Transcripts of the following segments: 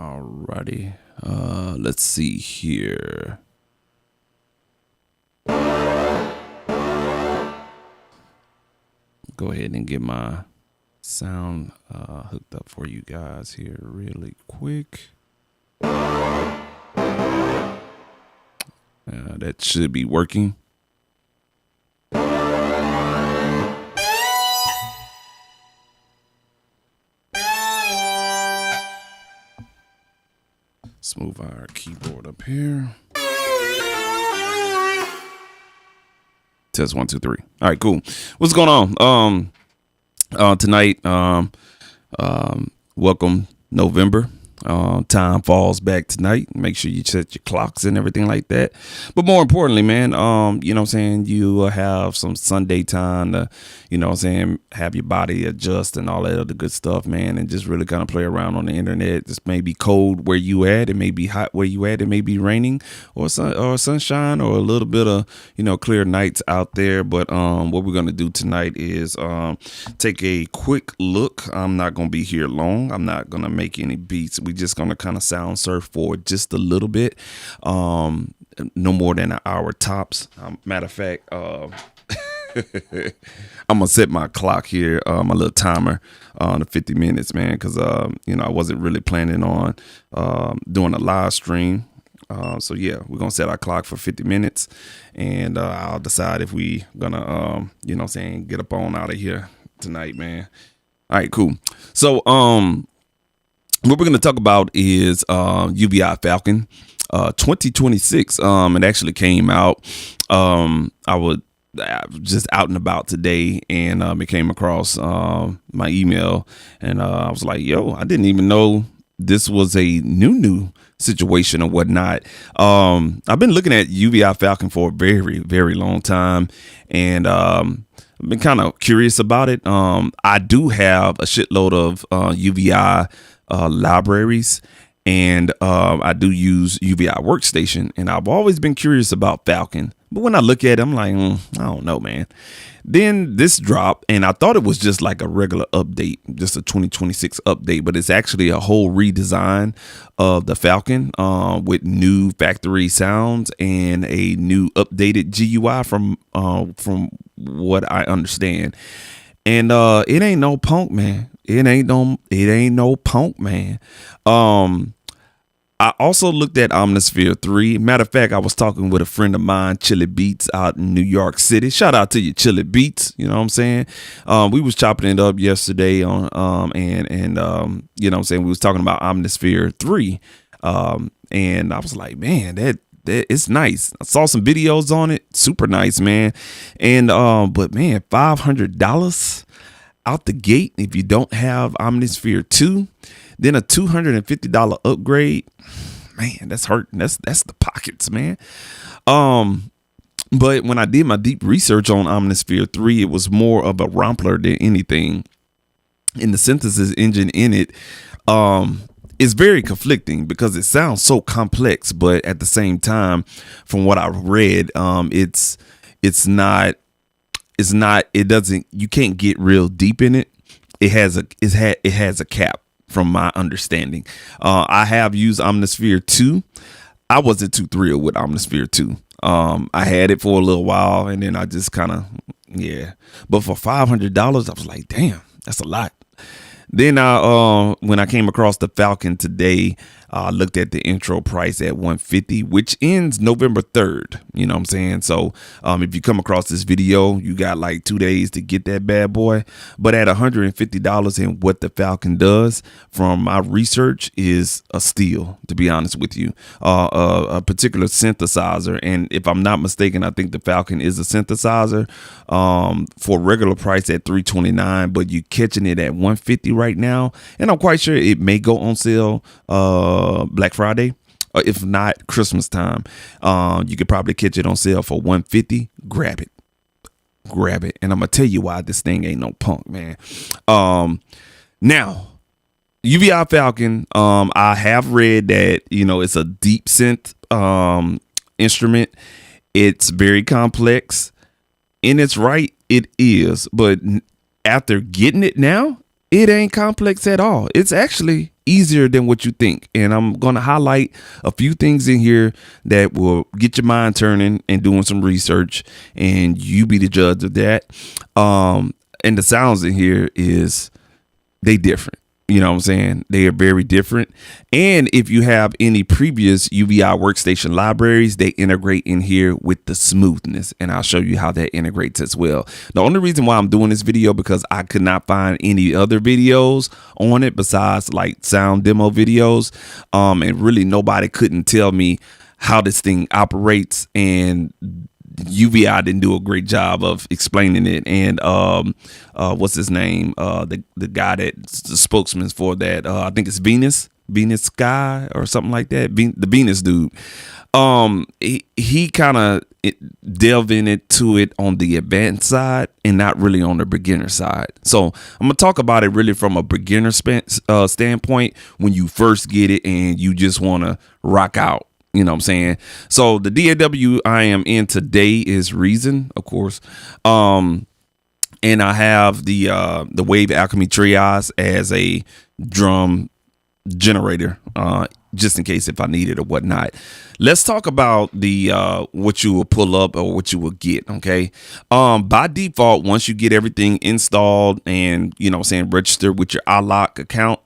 Alrighty. Let's see here. Go ahead and get my sound hooked up for you guys here really quick. That should be working. Let's move our keyboard up here. Test 1, 2, 3. All right, cool. What's going on? Tonight, welcome November. Time falls back tonight. Make sure you set your clocks and everything like that. But more importantly, man, you know what I'm saying, you will have some Sunday time to, you know what I'm saying, have your body adjust and all that other good stuff, man, and just really kind of play around on the internet. This may be cold where you at, it may be hot where you at, it may be raining or sunshine or a little bit of, you know, clear nights out there. But what we're gonna do tonight is take a quick look. I'm not gonna be here long. I'm not gonna make any beats. We just gonna kind of sound surf for just a little bit, no more than an hour tops. Matter of fact, I'm gonna set my clock here, my little timer on 50 minutes, man, because you know, I wasn't really planning on doing a live stream. So yeah, we're gonna set our clock for 50 minutes, and I'll decide if we gonna you know what I'm saying, get up on out of here tonight, man. All right, cool. So what we're going to talk about is UVI Falcon 2026. It actually came out. I was just out and about today, and it came across my email, and I was like, yo, I didn't even know this was a new situation or whatnot. I've been looking at UVI Falcon for a very, very long time, and I've been kind of curious about it. I do have a shitload of UVI libraries, and I do use UVI Workstation, and I've always been curious about Falcon, but when I look at it, I'm like, I don't know, man. Then this dropped, and I thought it was just like a regular update, just a 2026 update, but it's actually a whole redesign of the Falcon with new factory sounds and a new updated GUI from what I understand. And it ain't no punk, man. It ain't no punk, man. I also looked at Omnisphere 3. Matter of fact, I was talking with a friend of mine, Chili Beats, out in New York City. Shout out to you, Chili Beats. You know what I'm saying? We was chopping it up yesterday on and you know what I'm saying, we was talking about Omnisphere 3. And I was like, man, that it's nice. I saw some videos on it. Super nice, man. And but man, $500 out the gate if you don't have Omnisphere 2, then a $250 upgrade. Man, that's hurting. That's the pockets, man. But when I did my deep research on Omnisphere 3, it was more of a rompler than anything. And the synthesis engine in it is very conflicting because it sounds so complex, but at the same time, from what I read, you can't get real deep in it. It has a cap from my understanding. I have used Omnisphere 2. I wasn't too thrilled with Omnisphere 2. I had it for a little while, and then I just kind of, yeah. But for $500, I was like, damn, that's a lot. Then when I came across the Falcon today, I looked at the intro price at $150, which ends November 3rd. You know what I'm saying? So if you come across this video, you got like 2 days to get that bad boy. But at $150, and what the Falcon does, from my research, is a steal, to be honest with you. A particular synthesizer, and if I'm not mistaken, I think the Falcon is a synthesizer for regular price at $329, but you catching it at $150 right now, and I'm quite sure it may go on sale Black Friday, or if not Christmas time. You could probably catch it on sale for $150. Grab it, and I'm gonna tell you why this thing ain't no punk, man. Now, UVI Falcon, I have read that, you know, it's a deep synth instrument. It's very complex, and it's right, it is, but after getting it now, it ain't complex at all. It's actually easier than what you think. And I'm going to highlight a few things in here that will get your mind turning and doing some research, and you be the judge of that. And the sounds in here they different. You know what I'm saying? They are very different. And if you have any previous UVI workstation libraries, they integrate in here with the smoothness. And I'll show you how that integrates as well. The only reason why I'm doing this video, because I could not find any other videos on it besides like sound demo videos. And really nobody couldn't tell me how this thing operates, and UVI didn't do a great job of explaining it. And what's his name? The guy that's the spokesman for that. I think it's Venus Sky or something like that. The Venus dude. He kind of delved into it on the advanced side and not really on the beginner side. So I'm gonna talk about it really from a beginner standpoint when you first get it and you just want to rock out. You know what I'm saying? So the DAW I am in today is Reason, of course. And I have the Wave Alchemy Triage as a drum generator, just in case if I need it or whatnot. Let's talk about the what you will pull up or what you will get. Okay. By default, once you get everything installed and, you know what I'm saying, register with your iLok account,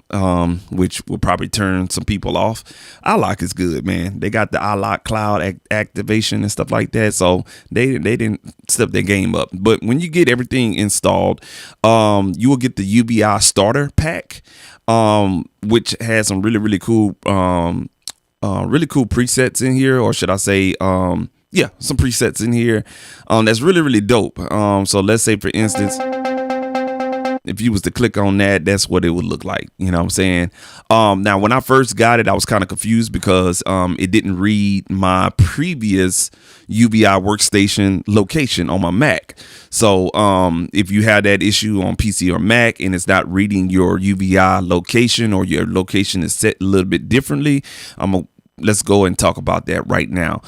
which will probably turn some people off. iLok is good, man. They got the iLok cloud activation and stuff like that. So they didn't step their game up. But when you get everything installed, you will get the UVI starter pack, which has some really cool presets in here, or should I say, some presets in here that's really dope. So let's say, for instance, if you was to click on that, that's what it would look like. You know what I'm saying? Now, when I first got it, I was kind of confused because it didn't read my previous UVI workstation location on my Mac. So if you had that issue on PC or Mac and it's not reading your UVI location, or your location is set a little bit differently, let's go and talk about that right now.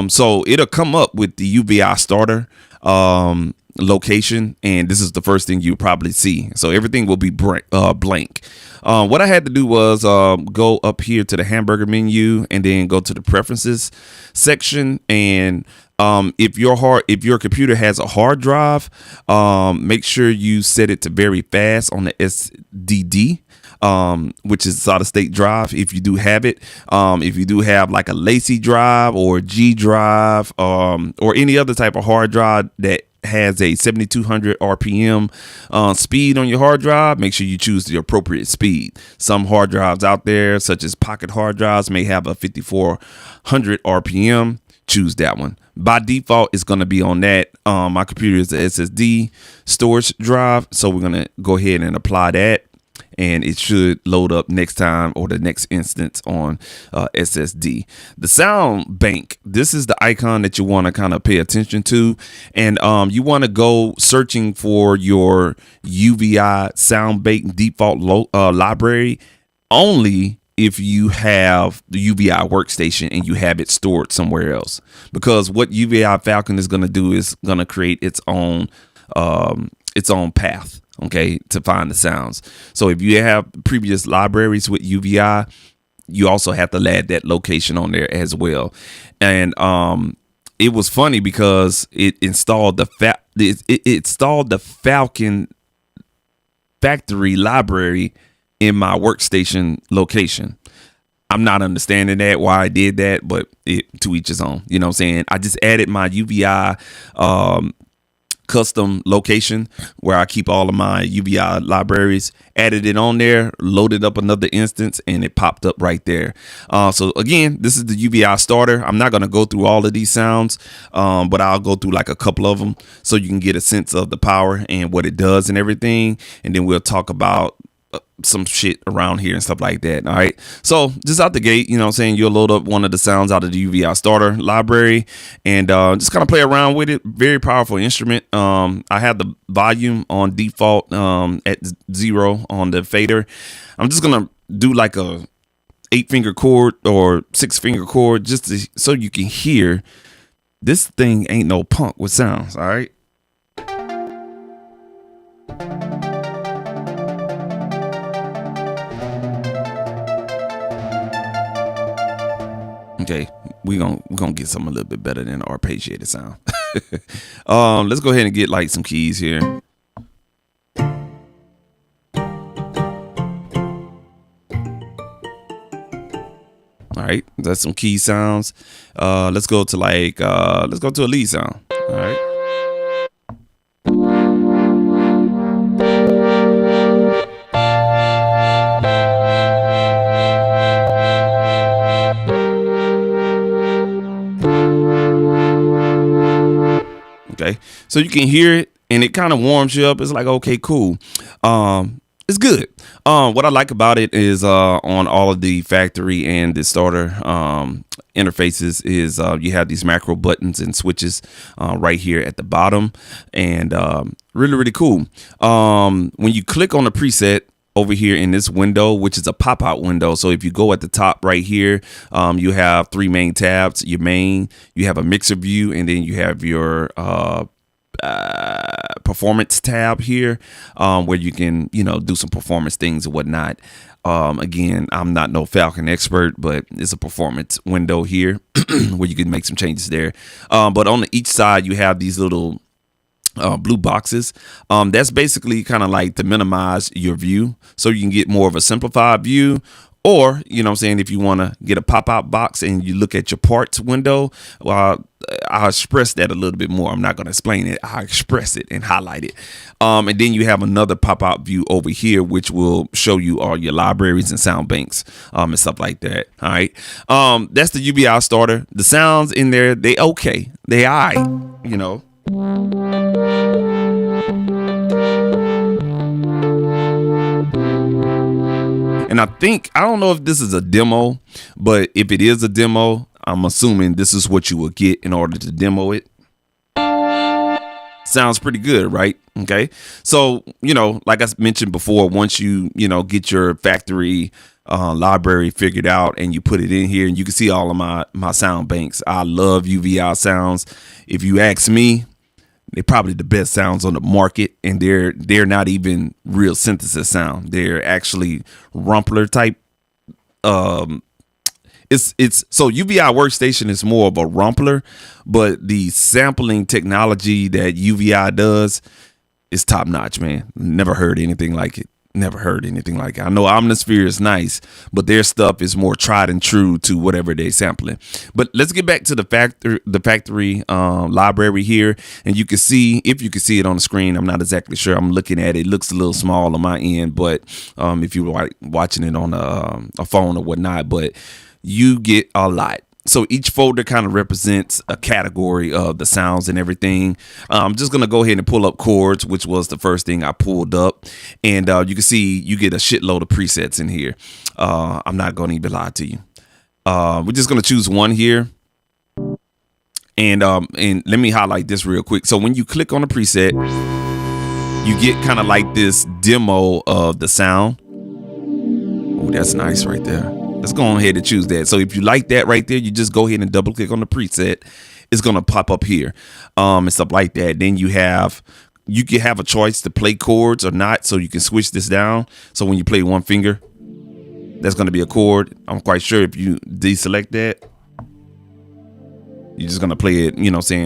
So it'll come up with the UVI starter location, and this is the first thing you probably see. So everything will be blank. What I had to do was go up here to the hamburger menu and then go to the preferences section. And if your computer has a hard drive, make sure you set it to very fast on the SSD, which is solid state drive, if you do have it. If you do have like a Lacy drive or G drive, or any other type of hard drive that has a 7200 RPM speed on your hard drive, make sure you choose the appropriate speed. Some hard drives out there, such as pocket hard drives, may have a 5400 RPM. Choose that one. By default, it's going to be on that. My computer is a SSD storage drive, so we're going to go ahead and apply that, and it should load up next time, or the next instance on SSD. The sound bank, this is the icon that you want to kind of pay attention to, and you want to go searching for your UVI sound bank default library only if you have the UVI workstation and you have it stored somewhere else. Because what UVI Falcon is going to do is going to create its own path, okay, to find the sounds. So if you have previous libraries with UVI, you also have to add that location on there as well. And it was funny because it installed the Falcon factory library in my workstation location. I'm not understanding why I did that, but to each his own. You know what I'm saying? I just added my UVI custom location where I keep all of my UVI libraries, added it on there, loaded up another instance, and it popped up right there. So again, this is the UVI starter. I'm not going to go through all of these sounds, but I'll go through like a couple of them so you can get a sense of the power and what it does and everything. And then we'll talk about some shit around here and stuff like that. All right, so just out the gate, you know what I'm saying, you'll load up one of the sounds out of the UVI starter library and just kind of play around with it. Very powerful instrument. I have the volume on default at 0 on the fader. I'm just gonna do like a 8-finger chord or 6-finger chord just so you can hear. This thing ain't no punk with sounds. All right. Okay, we're gonna get something a little bit better than arpeggiated sound. Let's go ahead and get like some keys here. All right, that's some key sounds. Let's go to like let's go to a lead sound. All right. Okay, so you can hear it and it kind of warms you up. It's like, okay, cool. It's good. What I like about it is on all of the factory and the starter interfaces is you have these macro buttons and switches right here at the bottom, and really cool. When you click on the preset over here in this window, which is a pop-out window, so if you go at the top right here, you have three main tabs. Your main, you have a mixer view, and then you have your performance tab here, where you can do some performance things and whatnot. Again, I'm not no Falcon expert, but it's a performance window here where you can make some changes there. But on each side you have these little blue boxes. That's basically kind of like to minimize your view so you can get more of a simplified view. Or, you know what I'm saying, if you want to get a pop-out box and you look at your parts window, well, I'll express that a little bit more. I'm not going to explain it. I'll express it and highlight it. And then you have another pop-out view over here, which will show you all your libraries and sound banks and stuff like that. All right. That's the UVI starter. The sounds in there, they okay. They all right, you know. And I don't know if this is a demo, but if it is a demo, I'm assuming this is what you will get in order to demo it. Sounds pretty good, right? Okay. So, like I mentioned before, once you get your factory library figured out and you put it in here, and you can see all of my sound banks. I love UVI sounds. If you ask me, they're probably the best sounds on the market, and they're not even real synthesis sound. They're actually rumpler type. It's so UVI Workstation is more of a rumpler, but the sampling technology that UVI does is top notch, man. Never heard anything like it. Never heard anything like it. I know Omnisphere is nice, but their stuff is more tried and true to whatever they're sampling. But let's get back to the factory library here, and you can see, if you can see it on the screen. I'm not exactly sure. I'm looking at it. It looks a little small on my end, but if you were watching it on a phone or whatnot, but you get a lot. So each folder kind of represents a category of the sounds and everything. I'm just going to go ahead and pull up chords, which was the first thing I pulled up. And you can see you get a shitload of presets in here. I'm not going to even lie to you. We're just going to choose one here. And let me highlight this real quick. So when you click on the preset, you get kind of like this demo of the sound. Oh, that's nice right there. Let's go ahead and choose that. So if you like that right there, you just go ahead and double click on the preset. It's going to pop up here and stuff like that. Then you can have a choice to play chords or not. So you can switch this down. So when you play one finger, that's going to be a chord. I'm quite sure if you deselect that, you're just going to play it,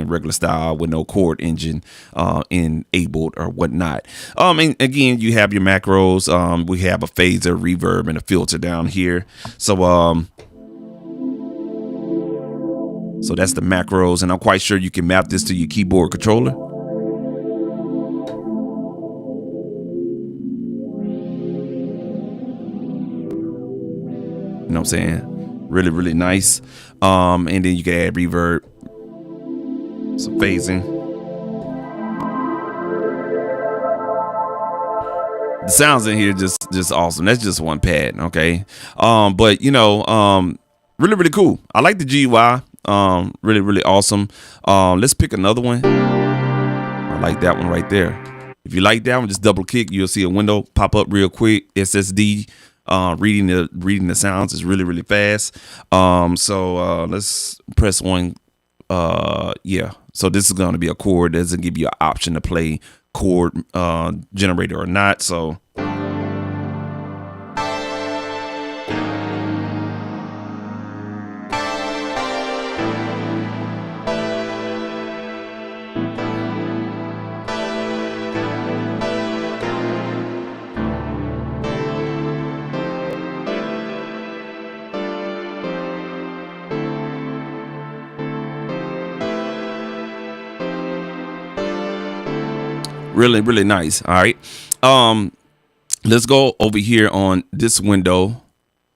regular style with no chord engine enabled or whatnot. And again, you have your macros. We have a phaser, reverb, and a filter down here. So that's the macros. And I'm quite sure you can map this to your keyboard controller. You know what I'm saying? Really nice. And then you can add reverb, some phasing. The sounds in here just awesome. That's just one pad, okay? But really cool. I like the GUI. Really awesome. Let's pick another one. I like that one right there. If you like that one, just double click. You'll see a window pop up real quick. SSD. Reading the sounds is really fast. So let's press one. Yeah. So this is going to be a chord. It doesn't give you an option to play chord generator or not. So Really nice. All right. Let's go over here on this window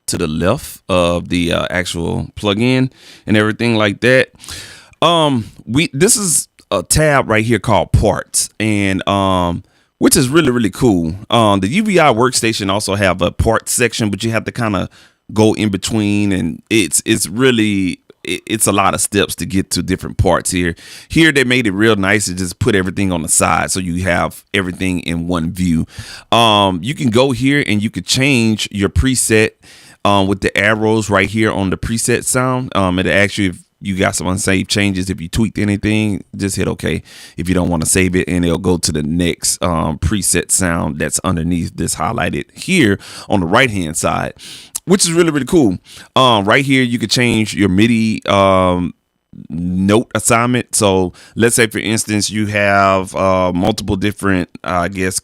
to the left of the actual plugin and everything like that. This is a tab right here called parts, and which is really cool. The UVI workstation also have a parts section, but you have to kind of go in between, and it's a lot of steps to get to different parts here. Here they made it real nice to just put everything on the side, so you have everything in one view. You can go here and you could change your preset with the arrows right here on the preset sound. It actually, if you got some unsaved changes, if you tweaked anything, just hit OK if you don't want to save it, and it'll go to the next preset sound that's underneath this highlighted here on the right hand side, which is really cool. Right here you could change your MIDI note assignment. So let's say, for instance, you have multiple different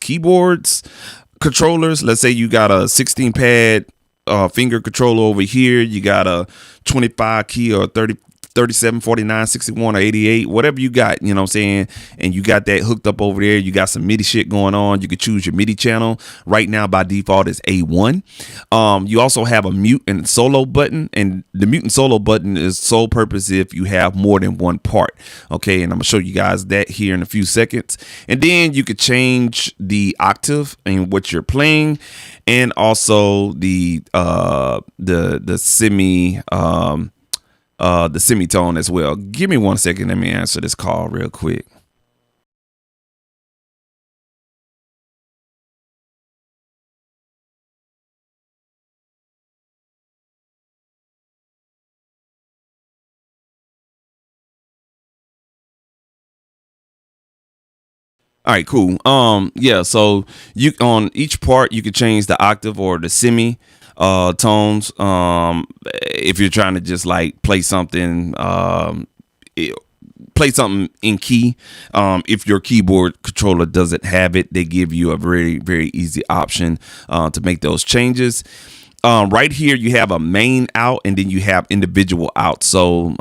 keyboards controllers. Let's say you got a 16 pad finger controller over here, you got a 25 key or 30, 37, 49, 61, or 88, whatever you got, you know what I'm saying? And you got that hooked up over there. You got some MIDI shit going on. You could choose your MIDI channel. Right now, by default, is A1. You also have a mute and solo button, and the mute and solo button is sole purpose if you have more than one part. Okay, and I'm gonna show you guys that here in a few seconds. And then you could change the octave and what you're playing, and also the semitone as well. Give me 1 second. Let me answer this call real quick. All right, cool. Yeah, so you on each part you could change the octave or the semi tones. If you're trying to just like play something in key. If your keyboard controller doesn't have it, they give you a very easy option to make those changes. Right here you have a main out, and then you have individual out. So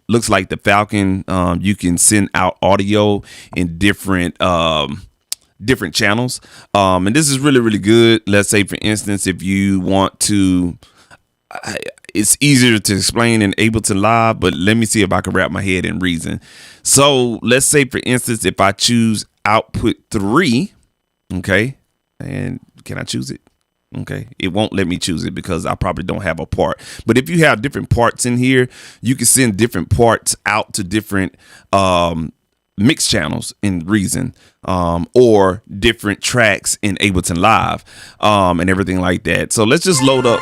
looks like the Falcon, you can send out audio in different channels, and this is really good. Let's say, for instance, if you want to, it's easier to explain in Ableton Live, but let me see if I can wrap my head in Reason. So let's say, for instance, if I choose output 3, okay, and can I choose it? Okay, it won't let me choose it because I probably don't have a part. But if you have different parts in here, you can send different parts out to different mix channels in Reason, or different tracks in Ableton Live, and everything like that. So let's just load up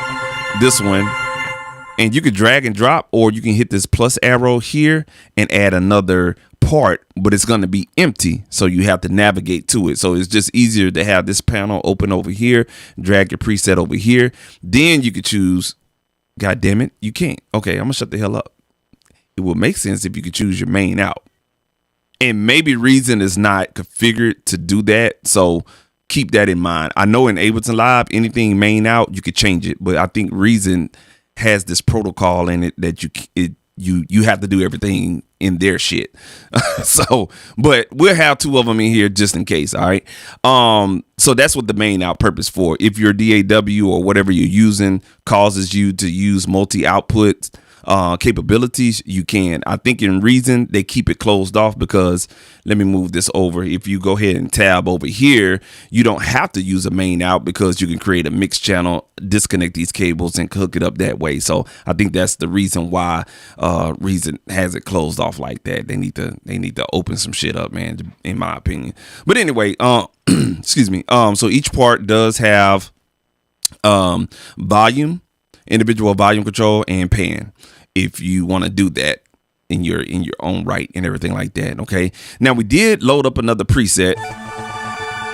this one, and you could drag and drop, or you can hit this plus arrow here and add another part, but it's going to be empty, so you have to navigate to it. So it's just easier to have this panel open over here, drag your preset over here, then you could choose. God damn it, you can't. Okay, I'm gonna shut the hell up. It will make sense if you could choose your main out, and maybe Reason is not configured to do that, so keep that in mind. I know in Ableton Live, anything main out, you could change it, but I think Reason has this protocol in it that you have to do everything in their shit. So, but we'll have 2 of them in here just in case. All right. So that's what the main out purpose for. If your DAW or whatever you're using causes you to use multi-output capabilities, you can. I think in Reason they keep it closed off, because let me move this over. If you go ahead and tab over here, you don't have to use a main out, because you can create a mix channel, disconnect these cables, and hook it up that way. So I think that's the reason why Reason has it closed off like that. They need to open some shit up, man, in my opinion. But anyway, excuse me. So each part does have volume, individual volume control, and pan, if you want to do that in your own right and everything like that. Okay, now we did load up another preset,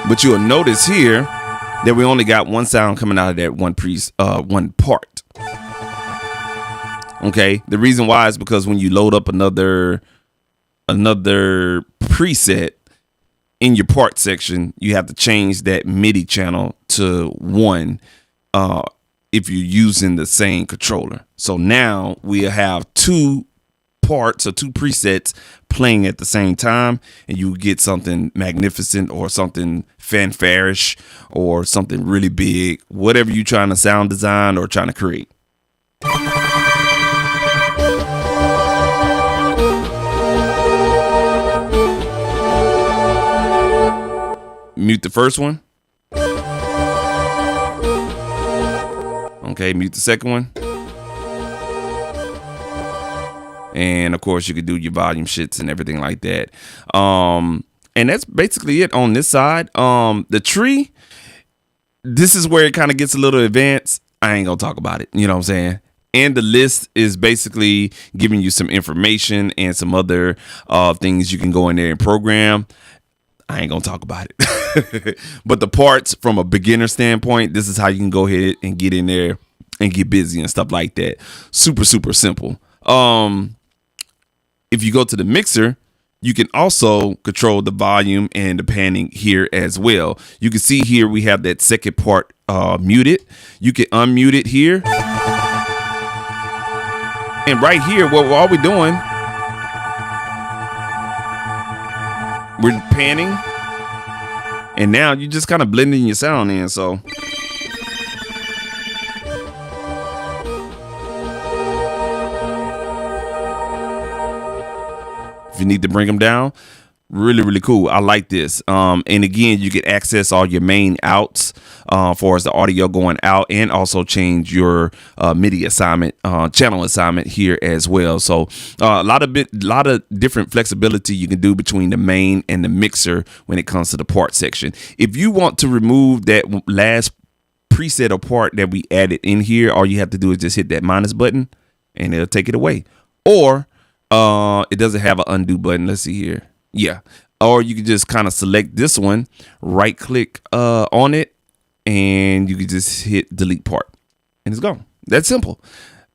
but you'll notice here that we only got one sound coming out of that one part. Okay, the reason why is because when you load up another preset in your part section, you have to change that MIDI channel to 1 if you're using the same controller. So now we'll have 2 parts or 2 presets playing at the same time, and you get something magnificent or something fanfarish or something really big, whatever you're trying to sound design or trying to create. Mute the first one. Okay, mute the second one. And of course you could do your volume shits and everything like that. And that's basically it on this side. The tree, this is where it kind of gets a little advanced. I ain't gonna talk about it. You know what I'm saying? And the list is basically giving you some information and some other things you can go in there and program. I ain't gonna talk about it. But the parts from a beginner standpoint, this is how you can go ahead and get in there and get busy and stuff like that. Super, super simple. If you go to the mixer, you can also control the volume and the panning here as well. You can see here we have that second part muted. You can unmute it here. And right here, what all we're doing, we're panning, and now you just kind of blending your sound in. So if you need to bring them down, really, really cool. I like this. And again, you can access all your main outs for as the audio going out, and also change your MIDI assignment, channel assignment here as well. So a lot of different flexibility you can do between the main and the mixer when it comes to the part section. If you want to remove that last preset or part that we added in here, all you have to do is just hit that minus button and it'll take it away. Or it doesn't have an undo button. Let's see here. Yeah. Or you can just kind of select this one, right click on it, and you can just hit delete part and it's gone. That's simple.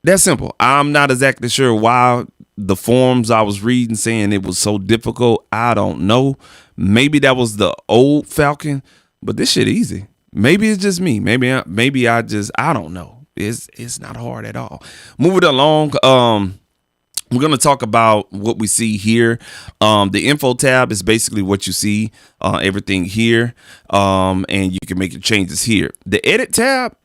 That's simple. I'm not exactly sure why the forums I was reading saying it was so difficult. I don't know. Maybe that was the old Falcon, but this shit easy. Maybe it's just me. Maybe I don't know. It's not hard at all. Moving along. We're going to talk about what we see here. The info tab is basically what you see, everything here. And you can make your changes here. The edit tab,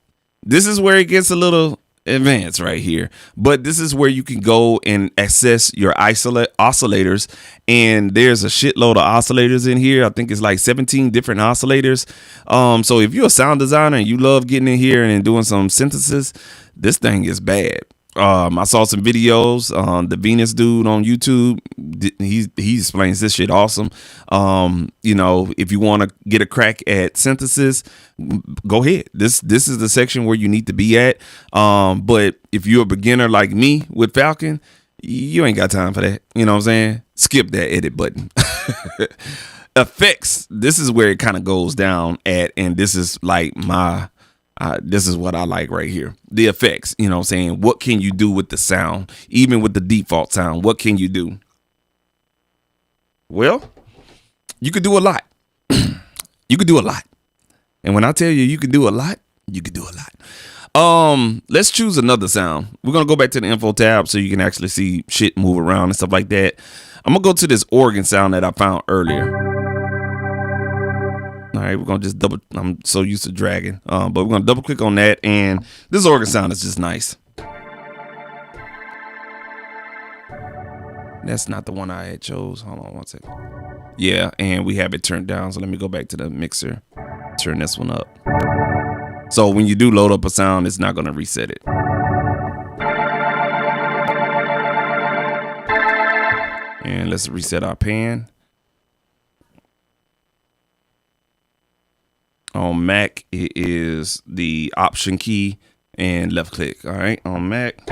this is where it gets a little advanced right here. But this is where you can go and access your oscillators. And there's a shitload of oscillators in here. I think it's like 17 different oscillators. So if you're a sound designer and you love getting in here and doing some synthesis, this thing is bad. I saw some videos. The Venus dude on YouTube, he explains this shit awesome. You know, if you want to get a crack at synthesis, go ahead. This is the section where you need to be at. But if you're a beginner like me with Falcon, you ain't got time for that. You know what I'm saying? Skip that edit button. Effects. This is where it kind of goes down at, and this is like this is what I like right here. The effects, you know what I'm saying? What can you do with the sound? Even with the default sound, what can you do? Well, you could do a lot. You could do a lot. And when I tell you can do a lot, you could do a lot. Let's choose another sound. We're going to go back to the info tab so you can actually see shit move around and stuff like that. I'm going to go to this organ sound that I found earlier. All right, we're going to just I'm so used to dragging, but we're going to double click on that. And this organ sound is just nice. That's not the one I had chose. Hold on one second. Yeah, and we have it turned down. So let me go back to the mixer, turn this one up. So when you do load up a sound, it's not going to reset it. And let's reset our pan. On Mac, it is the Option key and left click. All right, on Mac.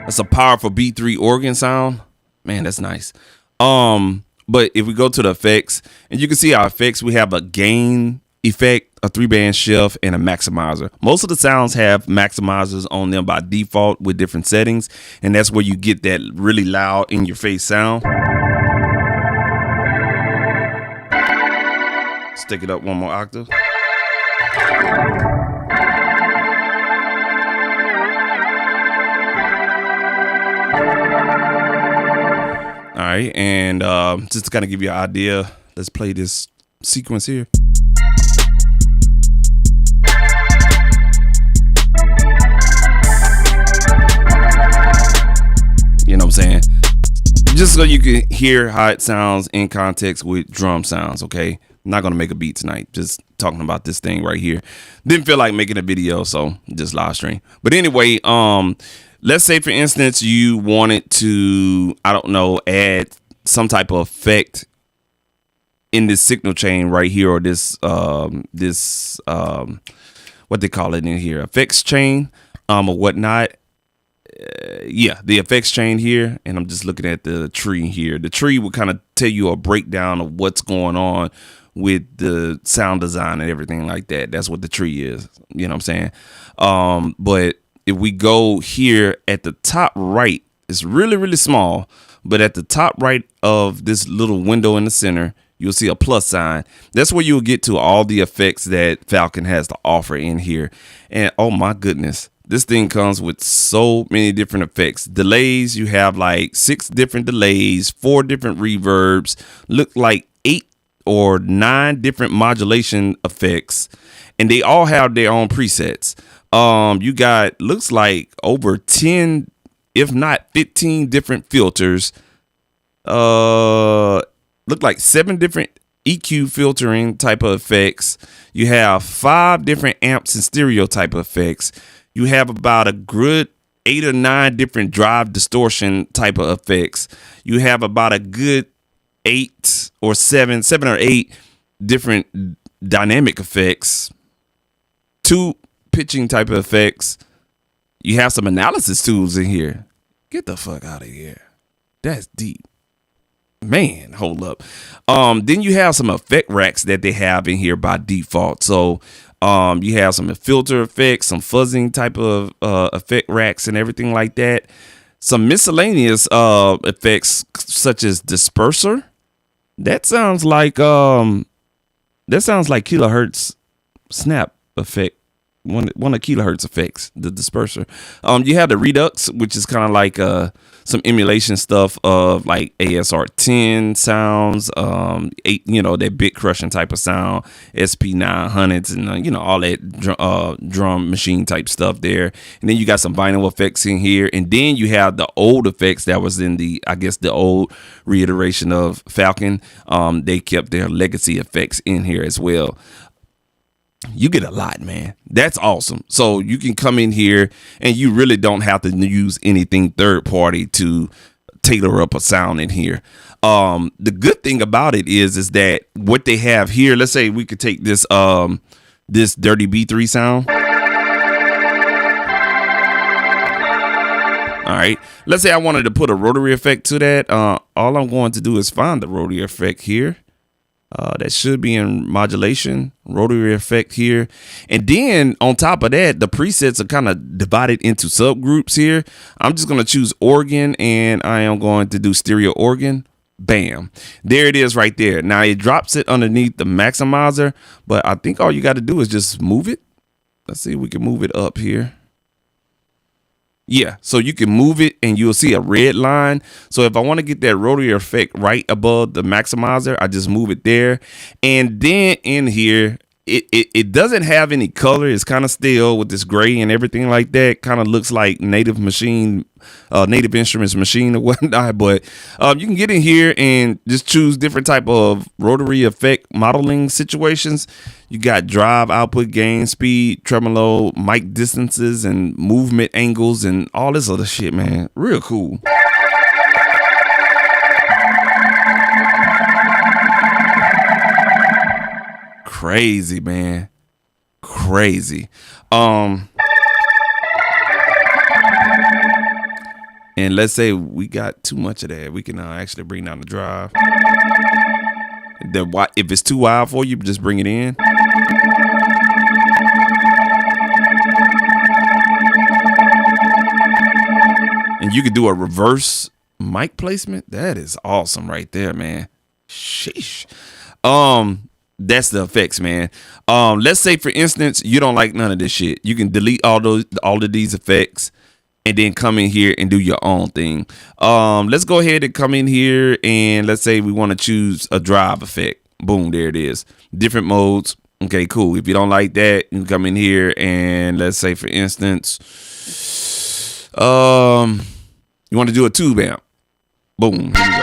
That's a powerful B3 organ sound. Man, that's nice. But if we go to the effects, and you can see our effects, we have a gain effect, a 3-band shift, and a maximizer. Most of the sounds have maximizers on them by default with different settings, and that's where you get that really loud in your face sound. Let's take it up one more octave. All right, and just to kind of give you an idea, let's play this sequence here. You know what I'm saying? Just so you can hear how it sounds in context with drum sounds, okay? I'm not gonna make a beat tonight, just talking about this thing right here. Didn't feel like making a video, so just live stream. But anyway, let's say for instance you wanted to, I don't know, add some type of effect in this signal chain right here, or this what they call it in here, effects chain, or whatnot. Yeah, the effects chain here, and I'm just looking at the tree here. The tree will kind of tell you a breakdown of what's going on with the sound design and everything like that. That's what the tree is. You know what I'm saying? But if we go here at the top right, it's really, really small, but at the top right of this little window in the center, you'll see a plus sign. That's where you'll get to all the effects that Falcon has to offer in here. And oh my goodness, this thing comes with so many different effects. Delays, you have like 6 different delays, 4 different reverbs, look like 8 or 9 different modulation effects, and they all have their own presets. You got, looks like over 10, if not 15 different filters. Look like 7 different EQ filtering type of effects. You have 5 different amps and stereo type of effects. You have about a good 8 or 9 different drive distortion type of effects. You have about a good 8 or 7 or 8 different dynamic effects, 2 pitching type of effects. You have some analysis tools in here. Get the fuck out of here. That's deep. Man, hold up. Then you have some effect racks that they have in here by default. So you have some filter effects, some fuzzing type of effect racks and everything like that. Some miscellaneous effects such as disperser. That sounds like kilohertz snap effect. One of kilohertz effects, the disperser. You have the redux, which is kind of like some emulation stuff of like ASR10 sounds, 8, that bit crushing type of sound, SP900s, and all that drum machine type stuff there. And then you got some vinyl effects in here, and then you have the old effects that was in the old reiteration of Falcon. They kept their legacy effects in here as well. You get a lot, man. That's awesome. So you can come in here and you really don't have to use anything third party to tailor up a sound in here. The good thing about it is that what they have here, let's say we could take this this dirty B3 sound. All right, let's say I wanted to put a rotary effect to that. All I'm going to do is find the rotary effect here. That should be in modulation, rotary effect here. And then on top of that, the presets are kind of divided into subgroups here. I'm just going to choose organ, and I am going to do stereo organ. Bam. There it is right there. Now it drops it underneath the maximizer, but I think all you got to do is just move it. Let's see if we can move it up here. Yeah, so you can move it and you'll see a red line. So if I want to get that rotary effect right above the maximizer, I just move it there. And then in here, it doesn't have any color. It's kind of stale with this gray and everything like that. Kind of looks like Native Instruments machine or whatnot. But you can get in here and just choose different type of rotary effect modeling situations. You got drive, output, gain, speed, tremolo, mic distances, and movement angles, and all this other shit, man. Real cool. Crazy, man. Crazy. And let's say we got too much of that, we can actually bring down the drive. If it's too wild for you, just bring it in. And you could do a reverse mic placement. That is awesome right there, man. Sheesh. That's the effects, man. Let's say for instance, you don't like none of this shit. You can delete all of these effects. and then come in here and do your own thing. Let's go ahead and come in here, and let's say we want to choose a drive effect. Boom, there it is. Different modes. Okay, cool. If you don't like that, you can come in here and let's say, for instance, you want to do a tube amp. Boom, here we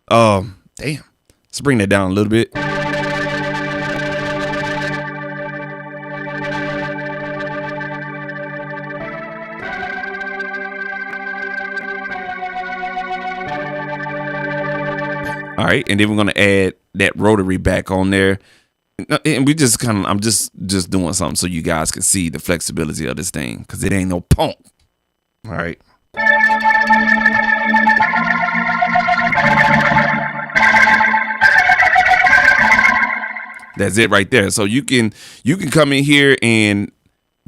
go. Damn. Let's bring that down a little bit. All right, and then we're gonna add that rotary back on there, and we just I'm just doing something so you guys can see the flexibility of this thing, because it ain't no pump. All right. That's it right there. So you can come in here and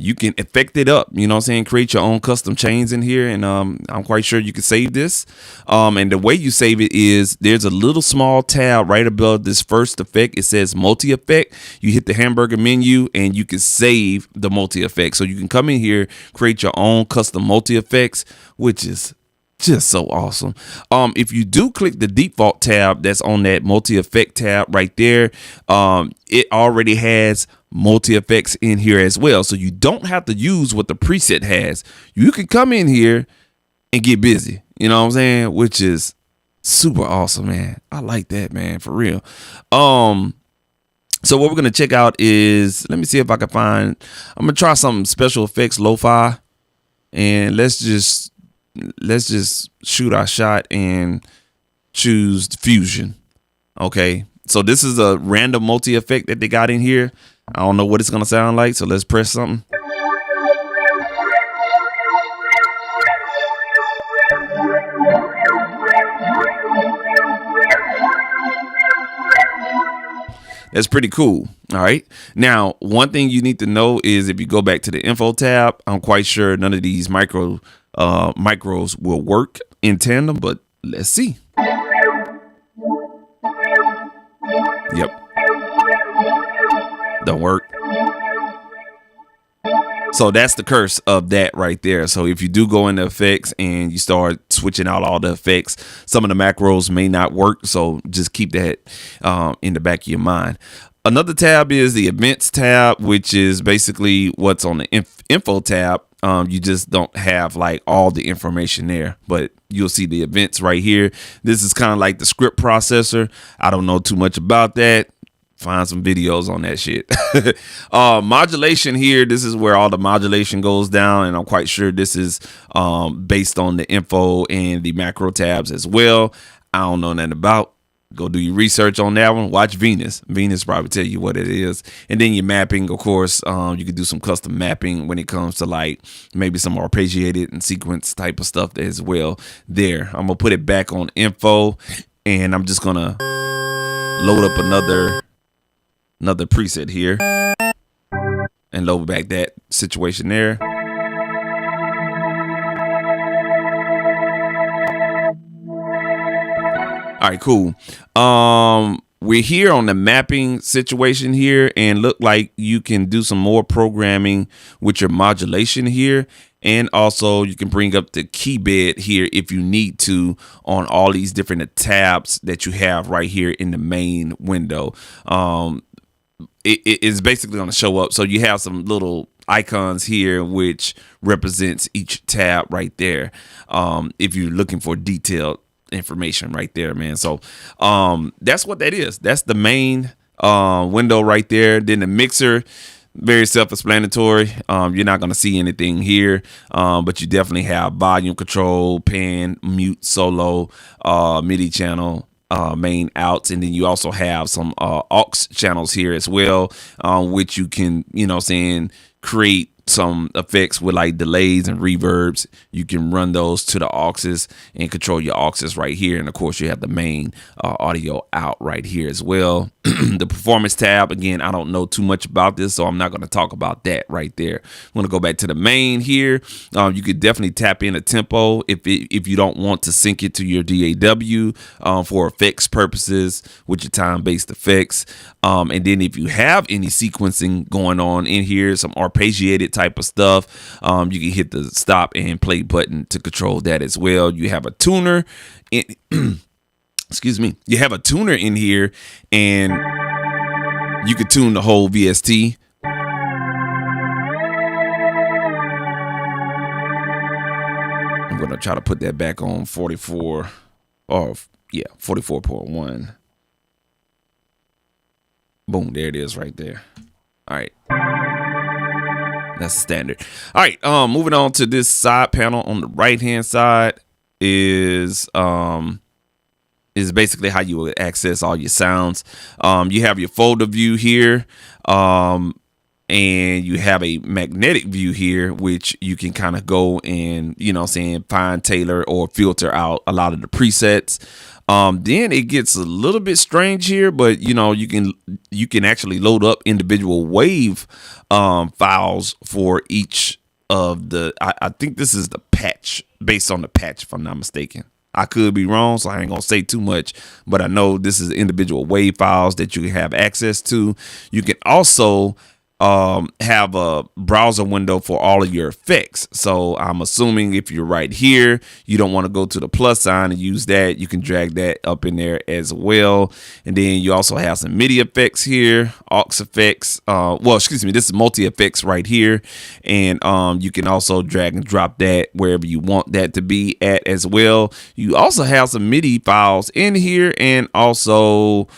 you can effect it up, you know what I'm saying? Create your own custom chains in here. And I'm quite sure you can save this. And the way you save it is there's a little small tab right above this first effect. It says multi-effect. You hit the hamburger menu and you can save the multi-effect. So you can come in here, create your own custom multi-effects, which is just so awesome. If you do click the default tab that's on that multi-effect tab right there, it already has multi-effects in here as well, so you don't have to use what the preset has. You can come in here and get busy, you know what I'm saying, which is super awesome, man. I like that, man, for real. So what we're gonna check out is, let me see if I can find, I'm gonna try some special effects lo-fi, and let's just shoot our shot and choose fusion. Okay, so this is a random multi effect that they got in here. I don't know what it's gonna sound like, so let's press something. That's pretty cool. All right. Now, one thing you need to know is if you go back to the info tab, I'm quite sure none of these micros will work in tandem, but let's see. Yep. Don't work. So that's the curse of that right there. So if you do go into effects and you start switching out all the effects, some of the macros may not work. So just keep that in the back of your mind. Another tab is the events tab, which is basically what's on the info tab. You just don't have like all the information there, but you'll see the events right here. This is kind of like the script processor. I don't know too much about that. Find some videos on that shit. Modulation here. This is where all the modulation goes down. And I'm quite sure this is based on the info and the macro tabs as well. I don't know nothing about. Go do your research on that one. Watch Venus. Venus probably tell you what it is. And then your mapping, of course, you can do some custom mapping when it comes to like maybe some arpeggiated and sequence type of stuff as well there. I'm going to put it back on info, and I'm just going to load up another preset here and load back that situation there. All right, cool. We're here on the mapping situation here, and look like you can do some more programming with your modulation here. And also you can bring up the key bed here if you need to on all these different tabs that you have right here in the main window. It is basically going to show up. So you have some little icons here which represents each tab right there. If you're looking for detailed information right there, man. So that's what that is. That's the main window right there. Then the mixer, very self-explanatory. You're not going to see anything here, but you definitely have volume control, pan, mute, solo, MIDI channel, main outs, and then you also have some aux channels here as well, which you can, create some effects with like delays and reverbs, you can run those to the auxes and control your auxes right here. And of course, you have the main audio out right here as well. The performance tab, again, I don't know too much about this, so I'm not going to talk about that right there. I'm going to go back to the main here. You could definitely tap in a tempo if you don't want to sync it to your DAW for effects purposes with your time-based effects. And then if you have any sequencing going on in here, some arpeggiated type of stuff, you can hit the stop and play button to control that as well. You have a tuner in excuse me, you have a tuner in here, and you could tune the whole VST. I'm going to try to put that back on 44, or yeah, 44.1. Boom, there it is right there. All right. That's standard. All right, moving on to this side panel on the right-hand side is basically how you would access all your sounds. You have your folder view here, and you have a magnetic view here, which you can kind of go and, find, tailor, or filter out a lot of the presets. Then it gets a little bit strange here, but you can actually load up individual wave files for each of the. I think this is the patch, based on the patch, if I'm not mistaken. I could be wrong, so I ain't gonna say too much, but I know this is individual wave files that you can have access to. You can also have a browser window for all of your effects. So I'm assuming if you're right here, you don't want to go to the plus sign and use that, you can drag that up in there as well. And then you also have some MIDI effects here, aux effects. This is multi effects right here. And you can also drag and drop that wherever you want that to be at as well. You also have some MIDI files in here, and also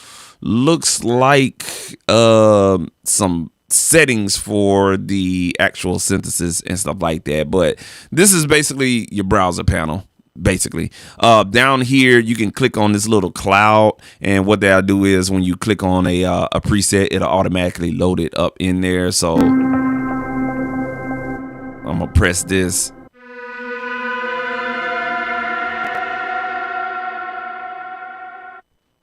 looks like some settings for the actual synthesis and stuff like that. But this is basically your browser panel. Basically, down here you can click on this little cloud, and what that'll do is when you click on a preset, it'll automatically load it up in there. So I'm gonna press this.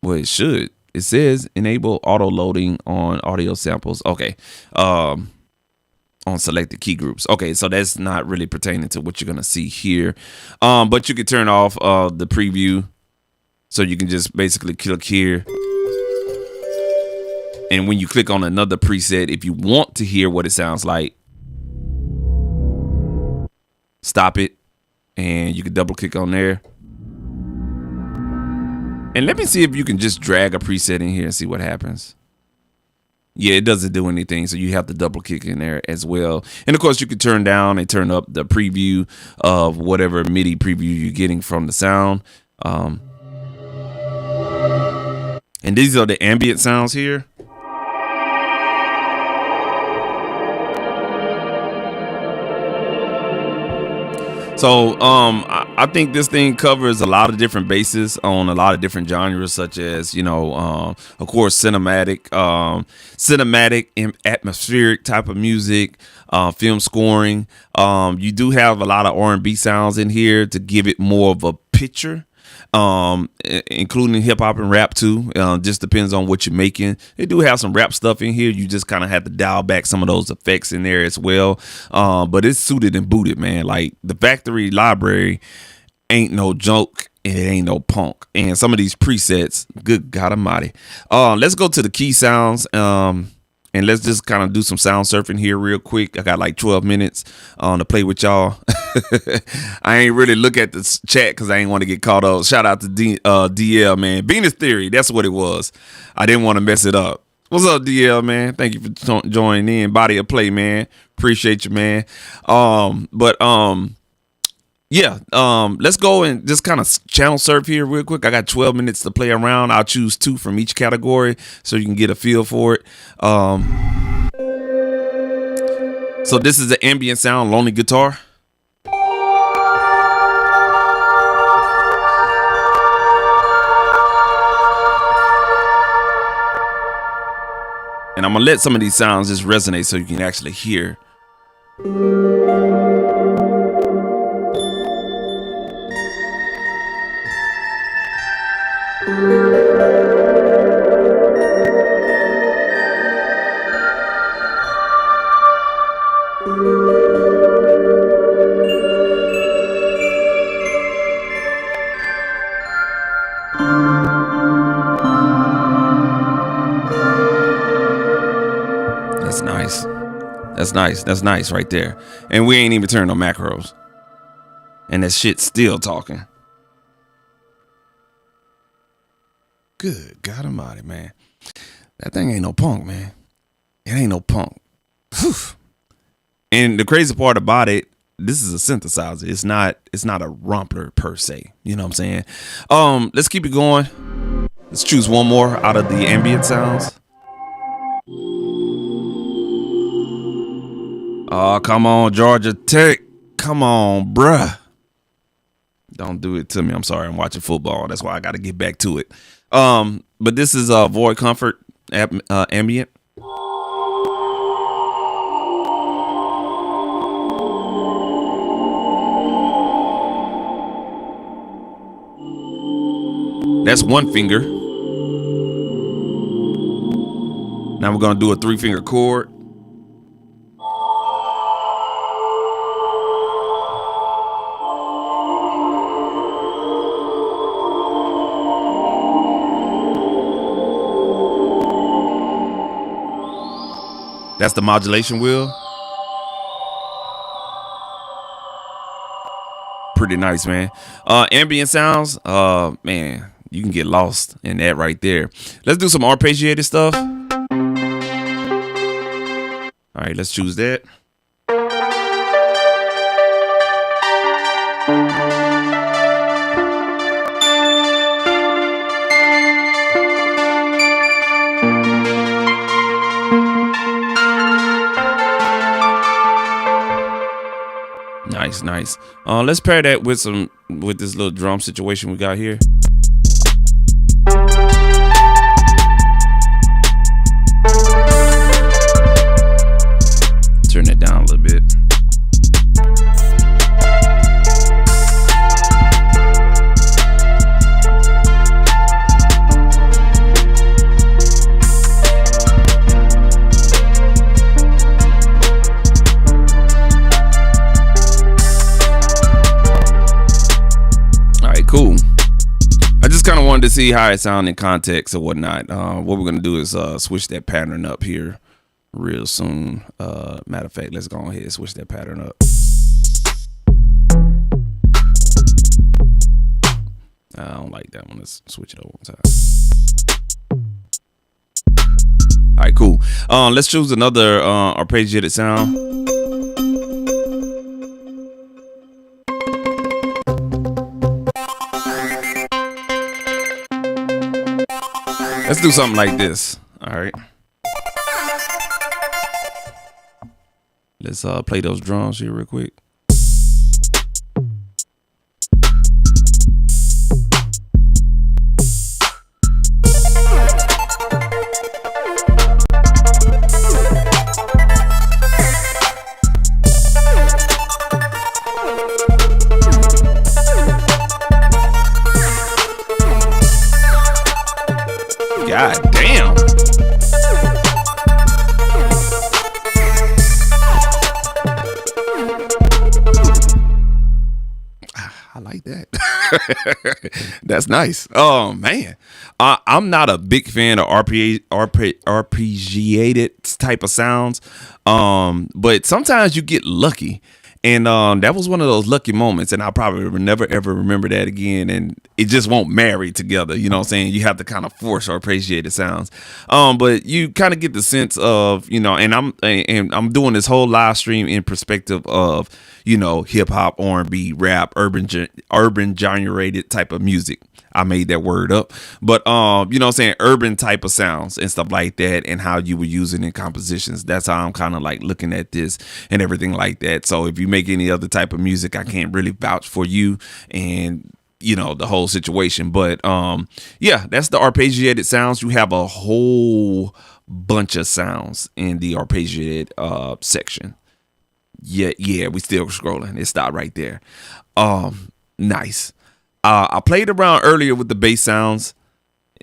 Well, it should. It says enable auto loading on audio samples. Okay. On selected key groups. Okay, so that's not really pertaining to what you're gonna see here. But you can turn off the preview. So you can just basically click here. And when you click on another preset, if you want to hear what it sounds like, stop it. And you can double click on there. And let me see if you can just drag a preset in here and see what happens. Yeah, it doesn't do anything, so you have to double click in there as well. And of course, you can turn down and turn up the preview of whatever MIDI preview you're getting from the sound. And these are the ambient sounds here. So I think this thing covers a lot of different bases on a lot of different genres, such as, of course, cinematic and atmospheric type of music, film scoring. You do have a lot of R&B sounds in here to give it more of a picture. Including hip hop and rap too. Just depends on what you're making. They do have some rap stuff in here. You just kind of have to dial back some of those effects in there as well. But it's suited and booted, man. Like the factory library ain't no joke. It ain't no punk. And some of these presets, good God Almighty. Let's go to the key sounds. And let's just kind of do some sound surfing here real quick. I got like 12 minutes to play with y'all. I ain't really look at the chat because I ain't want to get caught up. Shout out to DL, man. Venus Theory, that's what it was. I didn't want to mess it up. What's up, DL, man? Thank you for joining in. Body of play, man. Appreciate you, man. Let's go and just kind of channel surf here real quick. I got 12 minutes to play around. I'll choose 2 from each category so you can get a feel for it. So this is the ambient sound, lonely guitar. And I'm gonna let some of these sounds just resonate so you can actually hear. That's nice. That's nice right there. And we ain't even turned on macros. And that shit's still talking. Good God Almighty, man. That thing ain't no punk, man. It ain't no punk. Whew. And the crazy part about it, this is a synthesizer. It's not a romper per se. You know what I'm saying? Let's keep it going. Let's choose one more out of the ambient sounds. Oh, come on, Georgia Tech. Come on, bruh. Don't do it to me. I'm sorry. I'm watching football. That's why I got to get back to it. But this is Void Comfort ambient. That's one finger. Now we're gonna do a 3-finger chord. That's the modulation wheel. Pretty nice, man. Ambient sounds, man, you can get lost in that right there. Let's do some arpeggiated stuff. All right, let's choose that. Nice. Let's pair that with this little drum situation we got here. Turn it down a little bit. Cool. I just kind of wanted to see how it sounded in context or whatnot. What we're gonna do is switch that pattern up here real soon. Matter of fact, let's go ahead and switch that pattern up. I don't like that one. Let's switch it over one time. All right, cool. Let's choose another arpeggiated sound. Let's do something like this. All right. Let's play those drums here real quick. God damn. I like that. That's nice. Oh man, I'm not a big fan of arpeggiated type of sounds, but sometimes you get lucky. And that was one of those lucky moments, and I'll probably never ever remember that again. And it just won't marry together. You know what I'm saying? You have to kind of force or appreciate the sounds. But you kind of get the sense of, you know, and I'm doing this whole live stream in perspective of, you know, hip hop, R&B, rap, urban generated type of music. I made that word up, but you know what I'm saying, urban type of sounds and stuff like that, and how you were using in compositions. That's how I'm kind of like looking at this and everything like that. So if you make any other type of music, I can't really vouch for you and, you know, the whole situation. But yeah, that's the arpeggiated sounds. You have a whole bunch of sounds in the arpeggiated section. Yeah, we still scrolling. It stopped right there. Nice. I played around earlier with the bass sounds.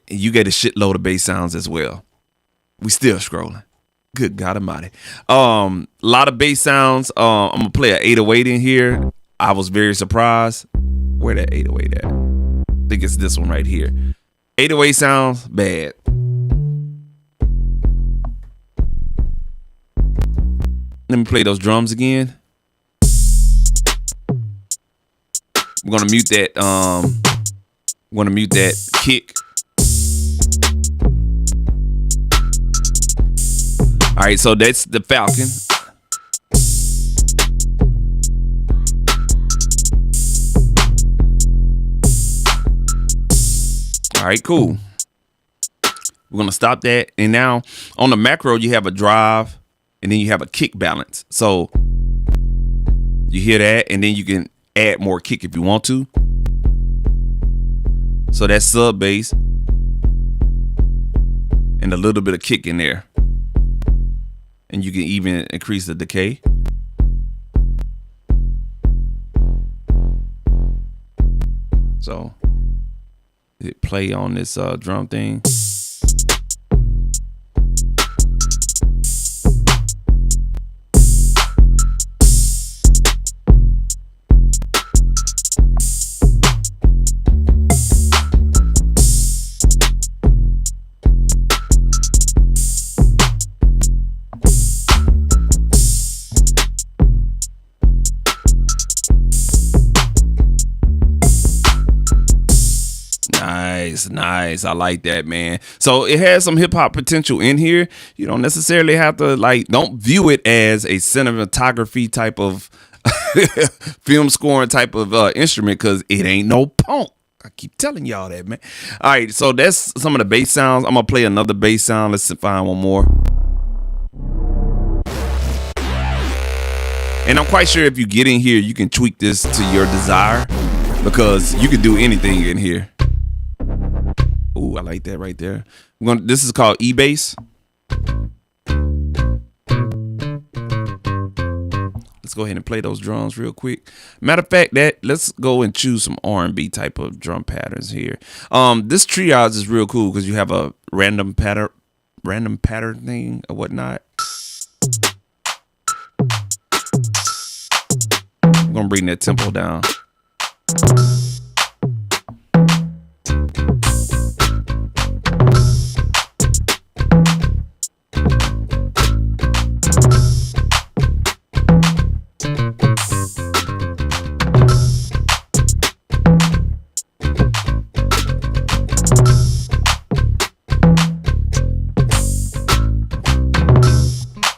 You get a shitload of bass sounds as well. We still scrolling. Good God Almighty. A lot of bass sounds. I'm gonna play an 808 in here. I was very surprised. Where that 808 at? I think it's this one right here. 808 sounds bad. Let me play those drums again. We're gonna mute that. We're gonna mute that kick. All right, so that's the Falcon. All right, cool. We're gonna stop that. And now on the macro, you have a drive and then you have a kick balance. So you hear that, and then you can add more kick if you want to. So that's sub bass and a little bit of kick in there. And you can even increase the decay. So hit play on this drum thing. Nice. I like that, man. So it has some hip hop potential in here. You don't necessarily have to don't view it as a cinematography type of film scoring type of instrument, because it ain't no punk. I keep telling y'all that, man. All right, so that's some of the bass sounds. I'm gonna play another bass sound. Let's find one more. And I'm quite sure if you get in here, you can tweak this to your desire, because you can do anything in here. Ooh, I like that right there. This is called E-bass. Let's go ahead and play those drums real quick. Matter of fact, let's go and choose some R&B type of drum patterns here. This triage is real cool because you have a random pattern thing or whatnot. I'm gonna bring that tempo down.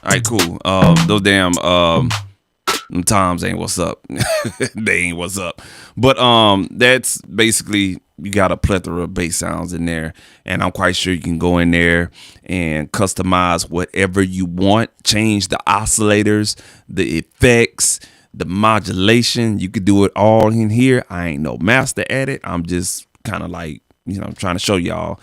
All right, cool. Those damn them toms ain't what's up. They ain't what's up. But that's basically, you got a plethora of bass sounds in there, and I'm quite sure you can go in there and customize whatever you want. Change the oscillators, the effects, the modulation. You could do it all in here. I ain't no master at it. I'm just kind of trying to show y'all.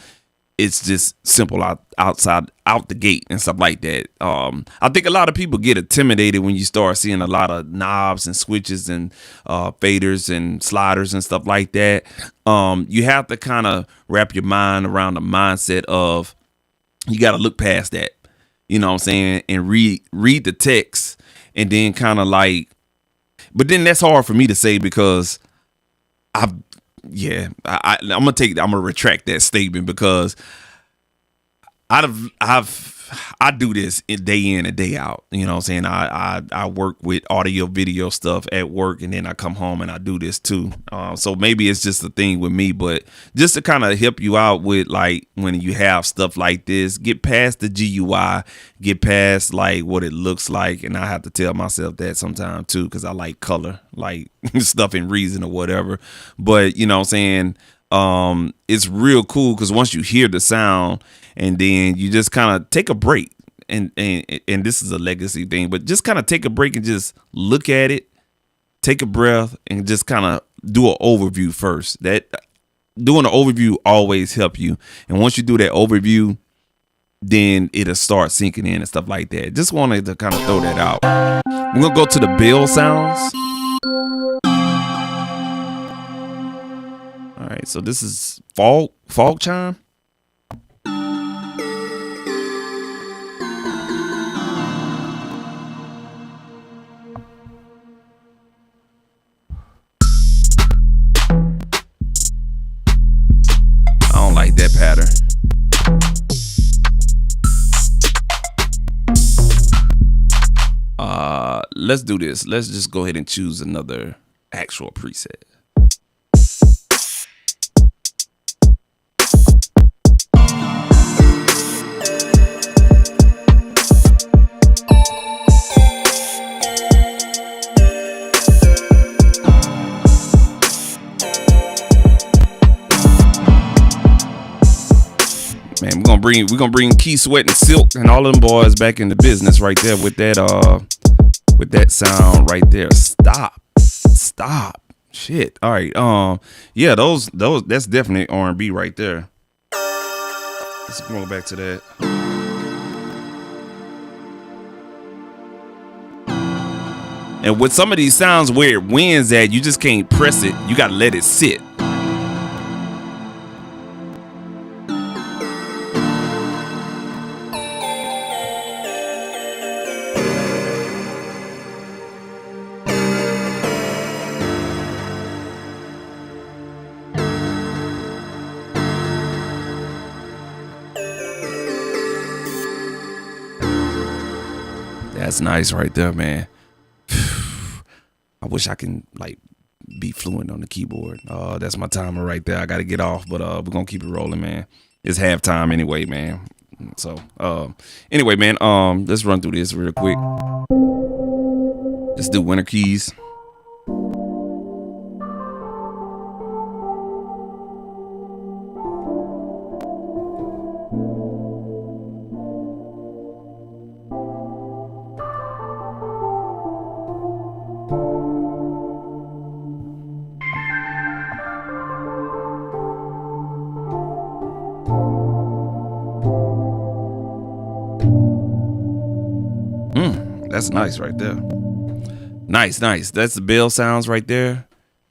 It's just simple out the gate and stuff like that. I think a lot of people get intimidated when you start seeing a lot of knobs and switches and faders and sliders and stuff like that. You have to kind of wrap your mind around the mindset of, you got to look past that, you know what I'm saying, and read the text, and then kind of but then that's hard for me to say, because I'm gonna retract that statement, because I do this day in and day out. You know what I'm saying? I work with audio video stuff at work, and then I come home and I do this too. So maybe it's just a thing with me, but just to kind of help you out with when you have stuff like this, get past the GUI, get past what it looks like. And I have to tell myself that sometimes too, because I like color, stuff in Reason or whatever. But you know what I'm saying? It's real cool, because once you hear the sound, and then you just kind of take a break, and this is a legacy thing, but just kind of take a break and just look at it, take a breath, and just kind of do an overview first. That doing an overview always help you, and once you do that overview, then it'll start sinking in and stuff like that. Just wanted to kind of throw that out. We're gonna go to the bell sounds. All right, so this is fog chime. I don't like that pattern. let's do this. Let's just go ahead and choose another actual preset. Man, we're gonna bring Key Sweat and Silk and all of them boys back into business right there with that sound right there. Stop. Shit. All right. Yeah, those that's definitely R&B right there. Let's go back to that. And with some of these sounds where it wins at, you just can't press it. You gotta let it sit. That's nice right there, man. I wish I can like be fluent on the keyboard. That's my timer right there. I got to get off, but we're gonna keep it rolling, man. It's halftime anyway, man. So anyway, man, let's run through this real quick. Let's do winter keys. That's nice right there. Nice. That's the bell sounds right there.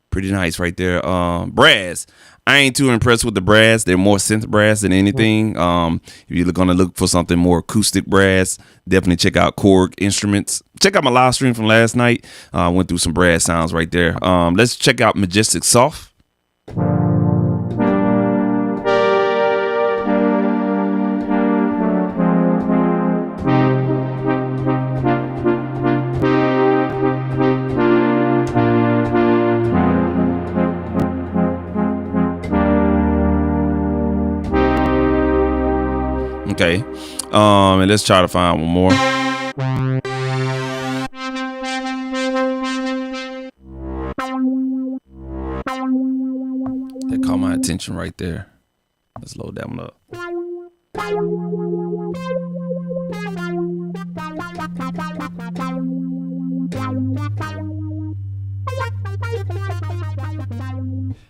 Pretty nice right there. Brass. I ain't too impressed with the brass. They're more synth brass than anything. If you're gonna look for something more acoustic brass, definitely check out Korg Instruments. Check out my live stream from last night. I went through some brass sounds right there. Let's check out Majestic Soft. Okay, and let's try to find one more. That caught my attention right there. Let's load that one up.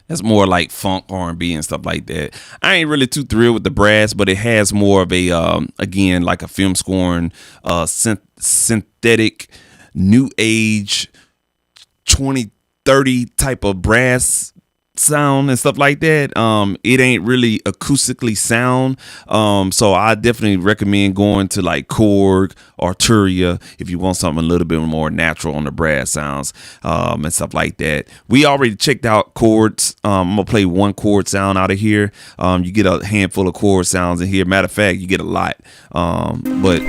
That's more like funk, R&B and stuff like that. I ain't really too thrilled with the brass, but it has more of a, again, like a film scoring, synthetic, new age, 2030 type of brass sound and stuff like that. It ain't really acoustically sound. So I definitely recommend going to like Korg or Arturia if you want something a little bit more natural on the brass sounds, and stuff like that. We already checked out chords. I'm gonna play one chord sound out of here. You get a handful of chord sounds in here. Matter of fact, you get a lot. But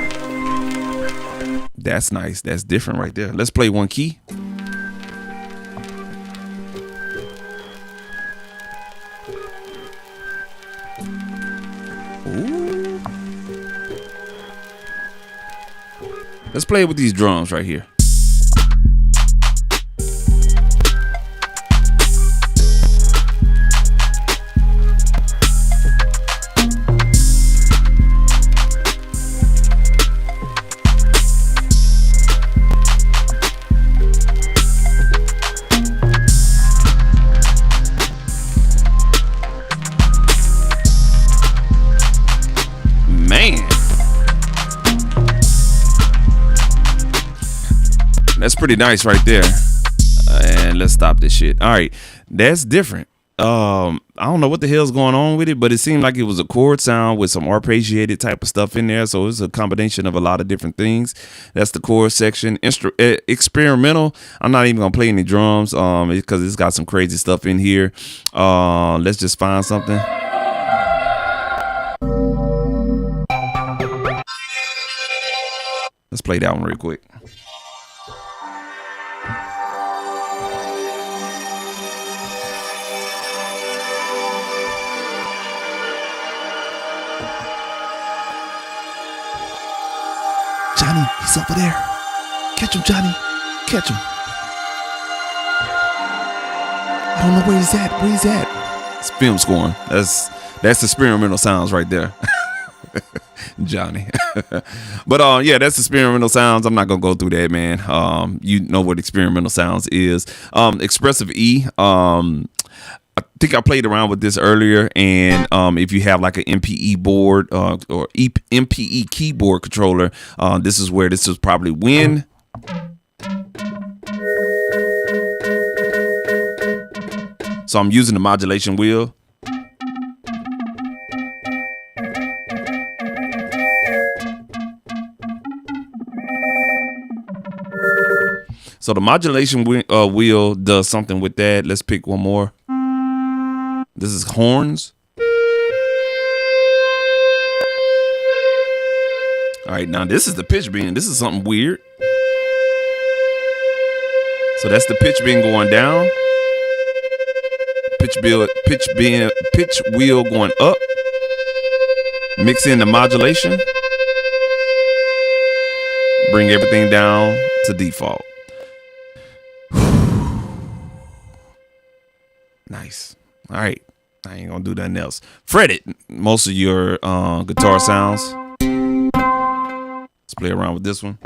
that's nice. That's different right there. Let's play one key. Ooh. Let's play with these drums right here. That's pretty nice right there. And let's stop this shit. All right, that's different. I don't know what the hell's going on with it, but it seemed like it was a chord sound with some arpeggiated type of stuff in there. So it's a combination of a lot of different things. That's the chord section. Experimental. I'm not even gonna play any drums because it's got some crazy stuff in here. Let's just find something. Let's play that one real quick. Johnny. He's over there. Catch him, Johnny. Catch him. I don't know where he's at. Where he's at? It's film scoring. That's experimental sounds right there. Johnny. But yeah, that's experimental sounds. I'm not gonna go through that, man. You know what experimental sounds is. Expressive E. I think I played around with this earlier, and if you have like an MPE board or MPE keyboard controller, this is where this is probably when. So I'm using the modulation wheel. So the modulation wheel does something with that. Let's pick one more. This is horns. All right, now this is the pitch bend. This is something weird. So that's the pitch bend going down. Pitch wheel going up. Mix in the modulation. Bring everything down to default. Nice. All right. I ain't gonna do nothing else. Fret it. Most of your guitar sounds. Let's play around with this one.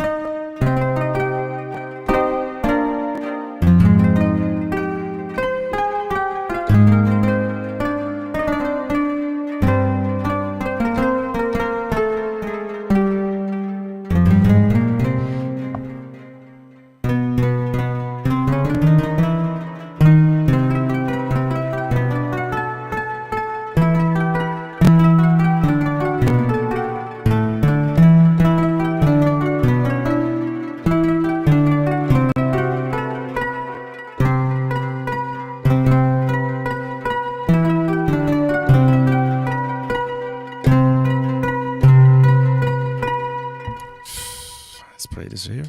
Let's play this here.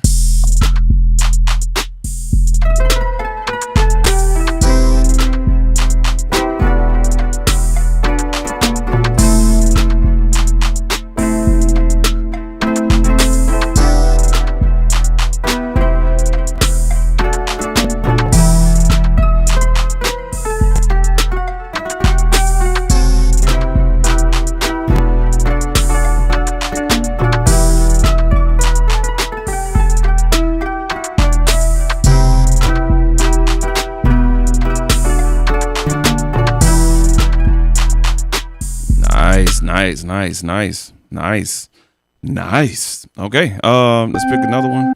Nice. Okay. Let's pick another one.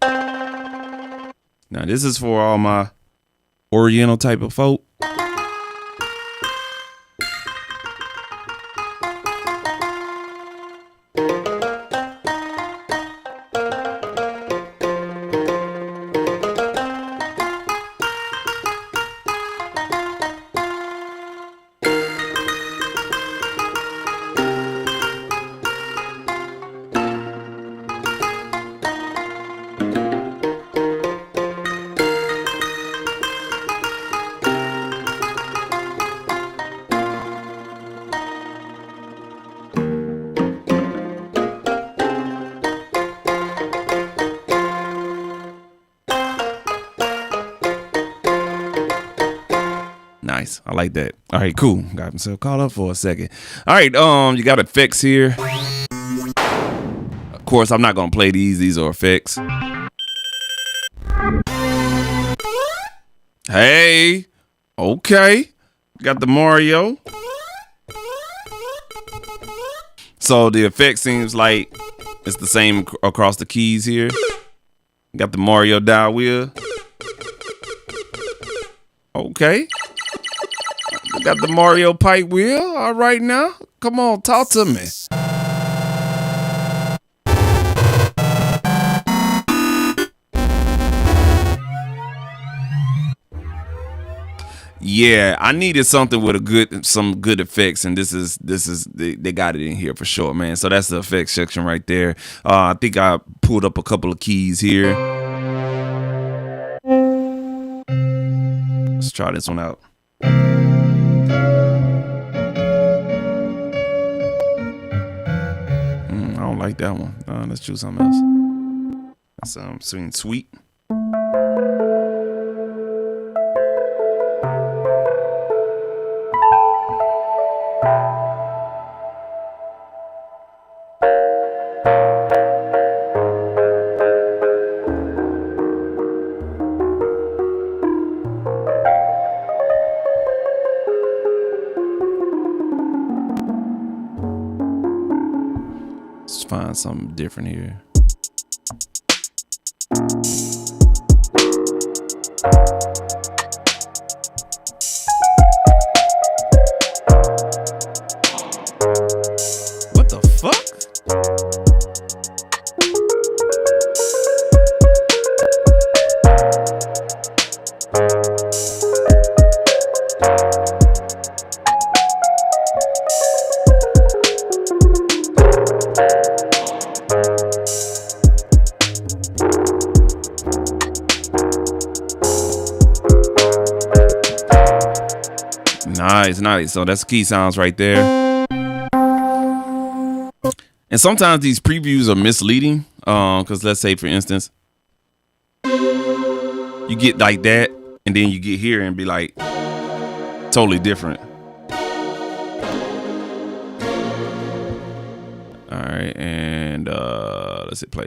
Now this is for all my Oriental type of folk. Nice. I like that. All right, cool. Got myself caught up for a second. All right, you got effects here. Of course, I'm not gonna play these. These are effects. Hey, okay. Got the Mario. So the effect seems like it's the same across the keys here. Got the Mario dial wheel. Okay. Got the Mario pipe wheel. All right now. Come on, talk to me. Yeah, I needed something with some good effects, and this is they got it in here for sure, man. So that's the effects section right there. I think I pulled up a couple of keys here. Let's try this one out. I don't like that one. Let's choose something else. some sweet. Let's find something different here. What the fuck? Nice. So that's key sounds right there. And sometimes these previews are misleading. Because let's say, for instance, you get like that, and then you get here and be like totally different. All right, and let's hit play.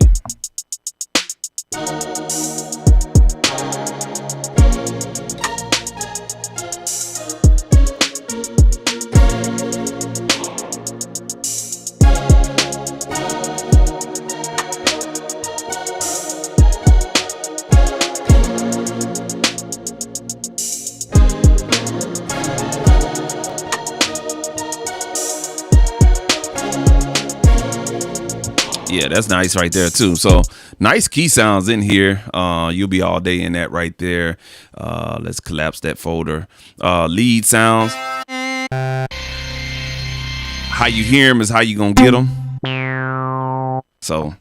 Yeah, that's nice right there too. So nice key sounds in here. You'll be all day in that right there. Let's collapse that folder. Lead sounds. How you hear them is how you gonna get them. So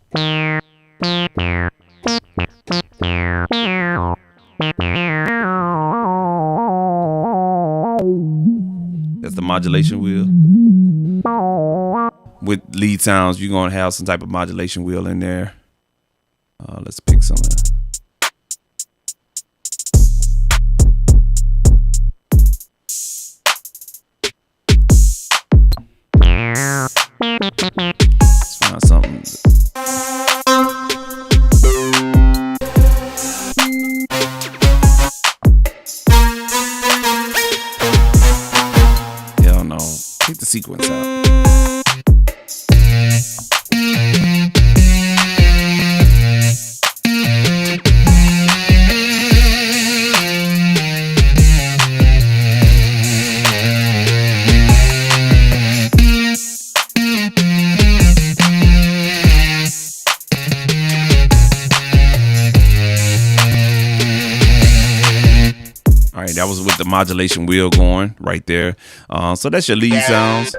that's the modulation wheel. With lead sounds, you're gonna have some type of modulation wheel in there. Let's pick some. Let's find something. Hell no. Take the sequence out. That was with the modulation wheel going right there. So that's your lead sounds.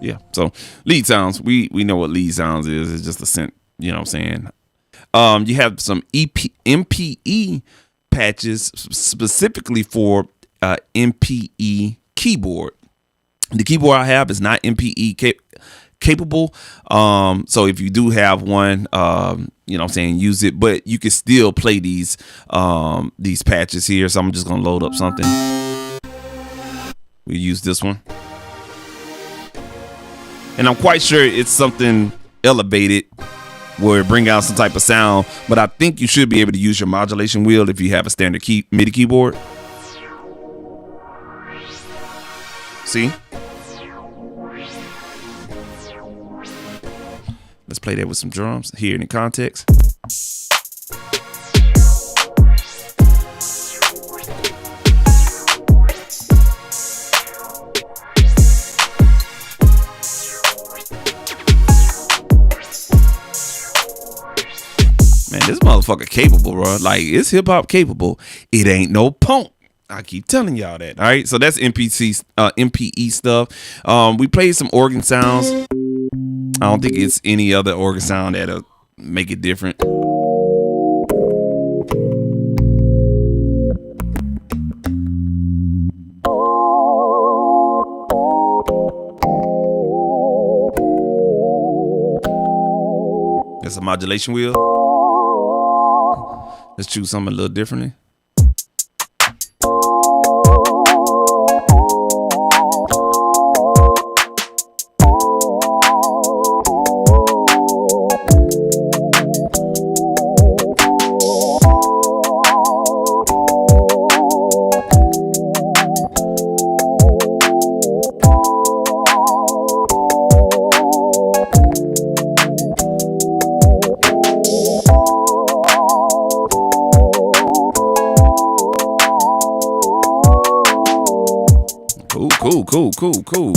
Yeah, so lead sounds. We know what lead sounds is. It's just a synth, you know what I'm saying? You have some MPE patches specifically for MPE keyboard. The keyboard I have is not MPE capable. So if you do have one, you know what I'm saying, use it, but you can still play these patches here. So I'm just gonna load up something. We use this one, and I'm quite sure it's something elevated where it bring out some type of sound, but I think you should be able to use your modulation wheel if you have a standard MIDI keyboard. See? Let's play that with some drums here in the context. Man, this motherfucker capable, bro. Like, it's hip hop capable. It ain't no punk. I keep telling y'all that. All right, so that's MPE stuff. We played some organ sounds. I don't think it's any other organ sound that'll make it different. modulation wheel. Let's choose something a little differently. Cool.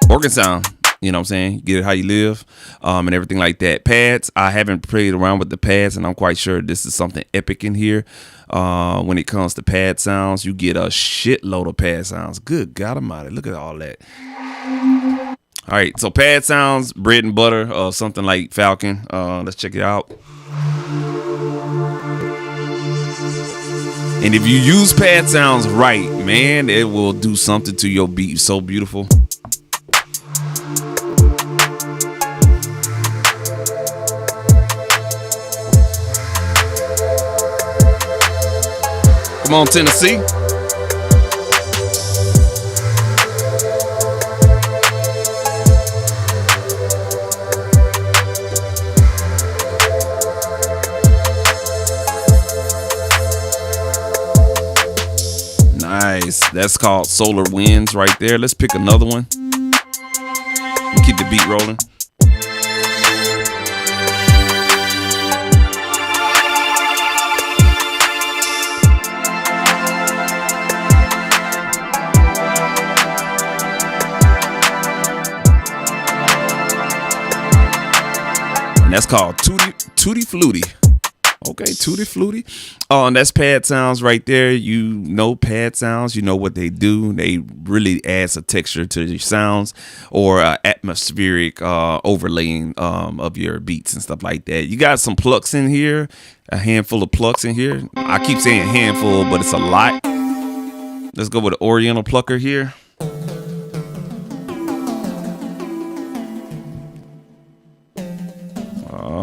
Organ sound, you know what I'm saying? Get it how you live, and everything like that. Pads, I haven't played around with the pads, and I'm quite sure this is something epic in here. When it comes to pad sounds, you get a shitload of pad sounds. Good God Almighty, look at all that. All right, so pad sounds, bread and butter, something like Falcon. Let's check it out. And if you use pad sounds right, man, it will do something to your beat. So beautiful. Come on, Tennessee. Nice. That's called Solar Winds right there. Let's pick another one. Keep the beat rolling. And that's called Tutti Flutti. Okay, Tutti Flutti. And that's pad sounds right there. You know pad sounds. You know what they do. They really adds a texture to your sounds, or atmospheric overlaying of your beats and stuff like that. You got some plucks in here, a handful of plucks in here. I keep saying handful, but it's a lot. Let's go with the Oriental plucker here.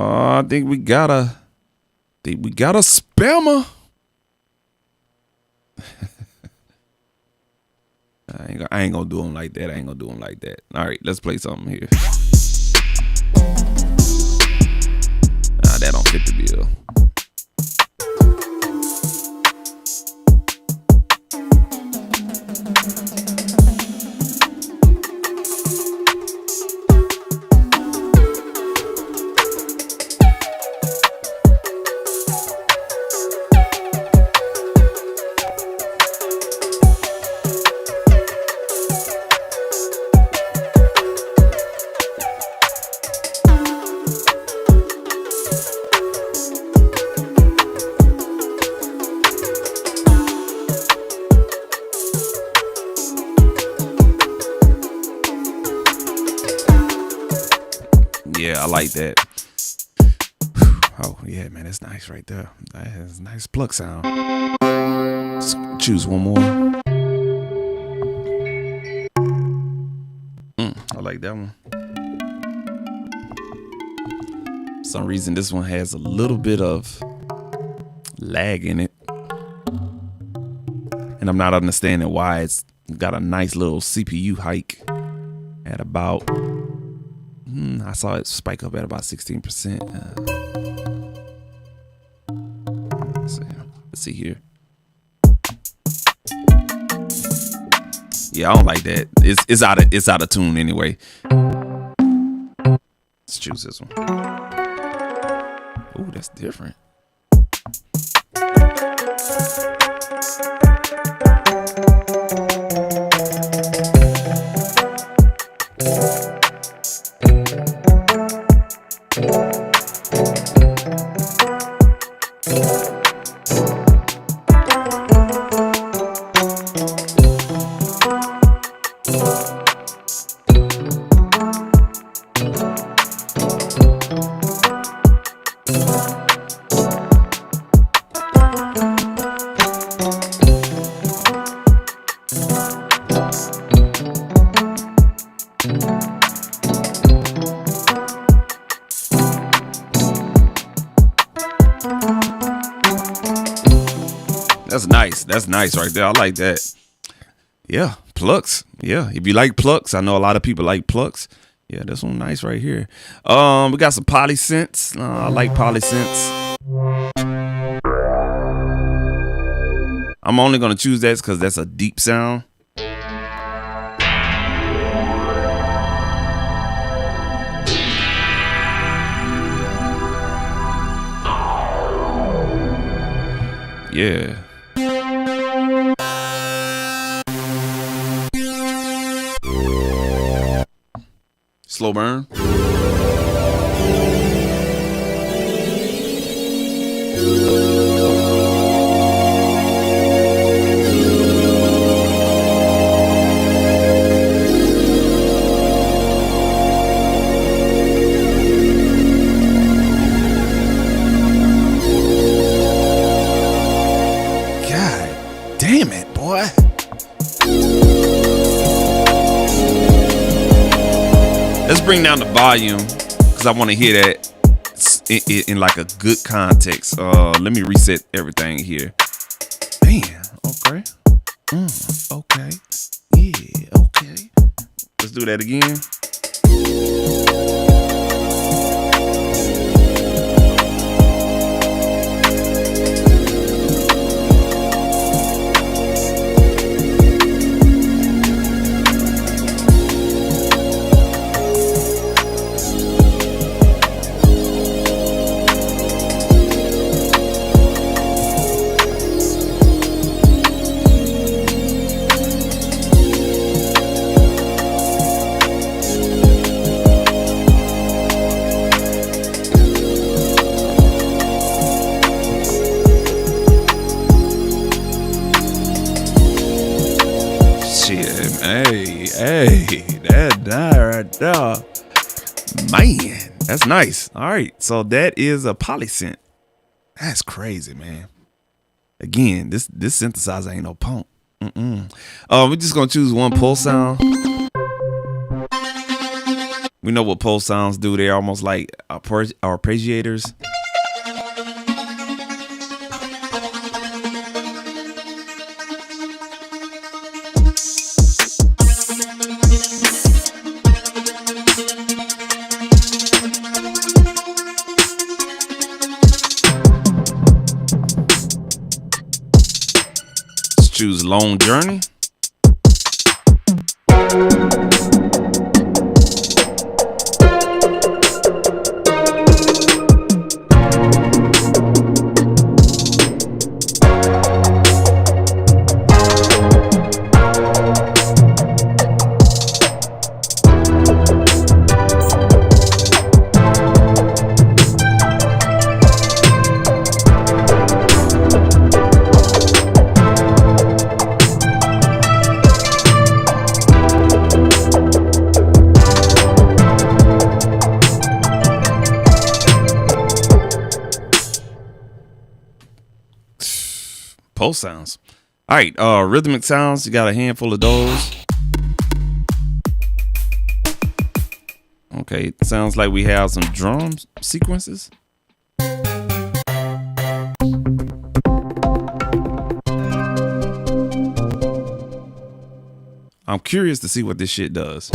I think we got a spammer. I ain't gonna do them like that. All right, let's play something here. That don't fit the bill. Yeah, I like that. Oh, yeah, man, that's nice right there. That has a nice pluck sound. Let's choose one more. I like that one. For some reason, this one has a little bit of lag in it. And I'm not understanding why. It's got a nice little CPU hike at about... I saw it spike up at about 16%. Let's see here. Yeah, I don't like that. It's out of tune anyway. Let's choose this one. Ooh, that's different. That's nice. That's nice right there. I like that. Yeah, plucks. Yeah, if you like plucks, I know a lot of people like plucks. Yeah, this one nice right here. We got some poly synths. I like poly synths. I'm only gonna choose that because that's a deep sound. Yeah. Slow burn. God damn it, boy. Let's bring down the volume because I want to hear that in like a good context. Let me reset everything here. Man, okay. Okay. Yeah, okay. Let's do that again. Hey, that right there. Man, that's nice. All right, so that is a polysynth. That's crazy, man. Again, this synthesizer ain't no punk. We're just gonna choose one pulse sound. We know what pulse sounds do. They're almost like arpeggiators. Choose Long Journey. Pulse sounds. All right, rhythmic sounds. You got a handful of those. Okay, sounds like we have some drum sequences. I'm curious to see what this shit does.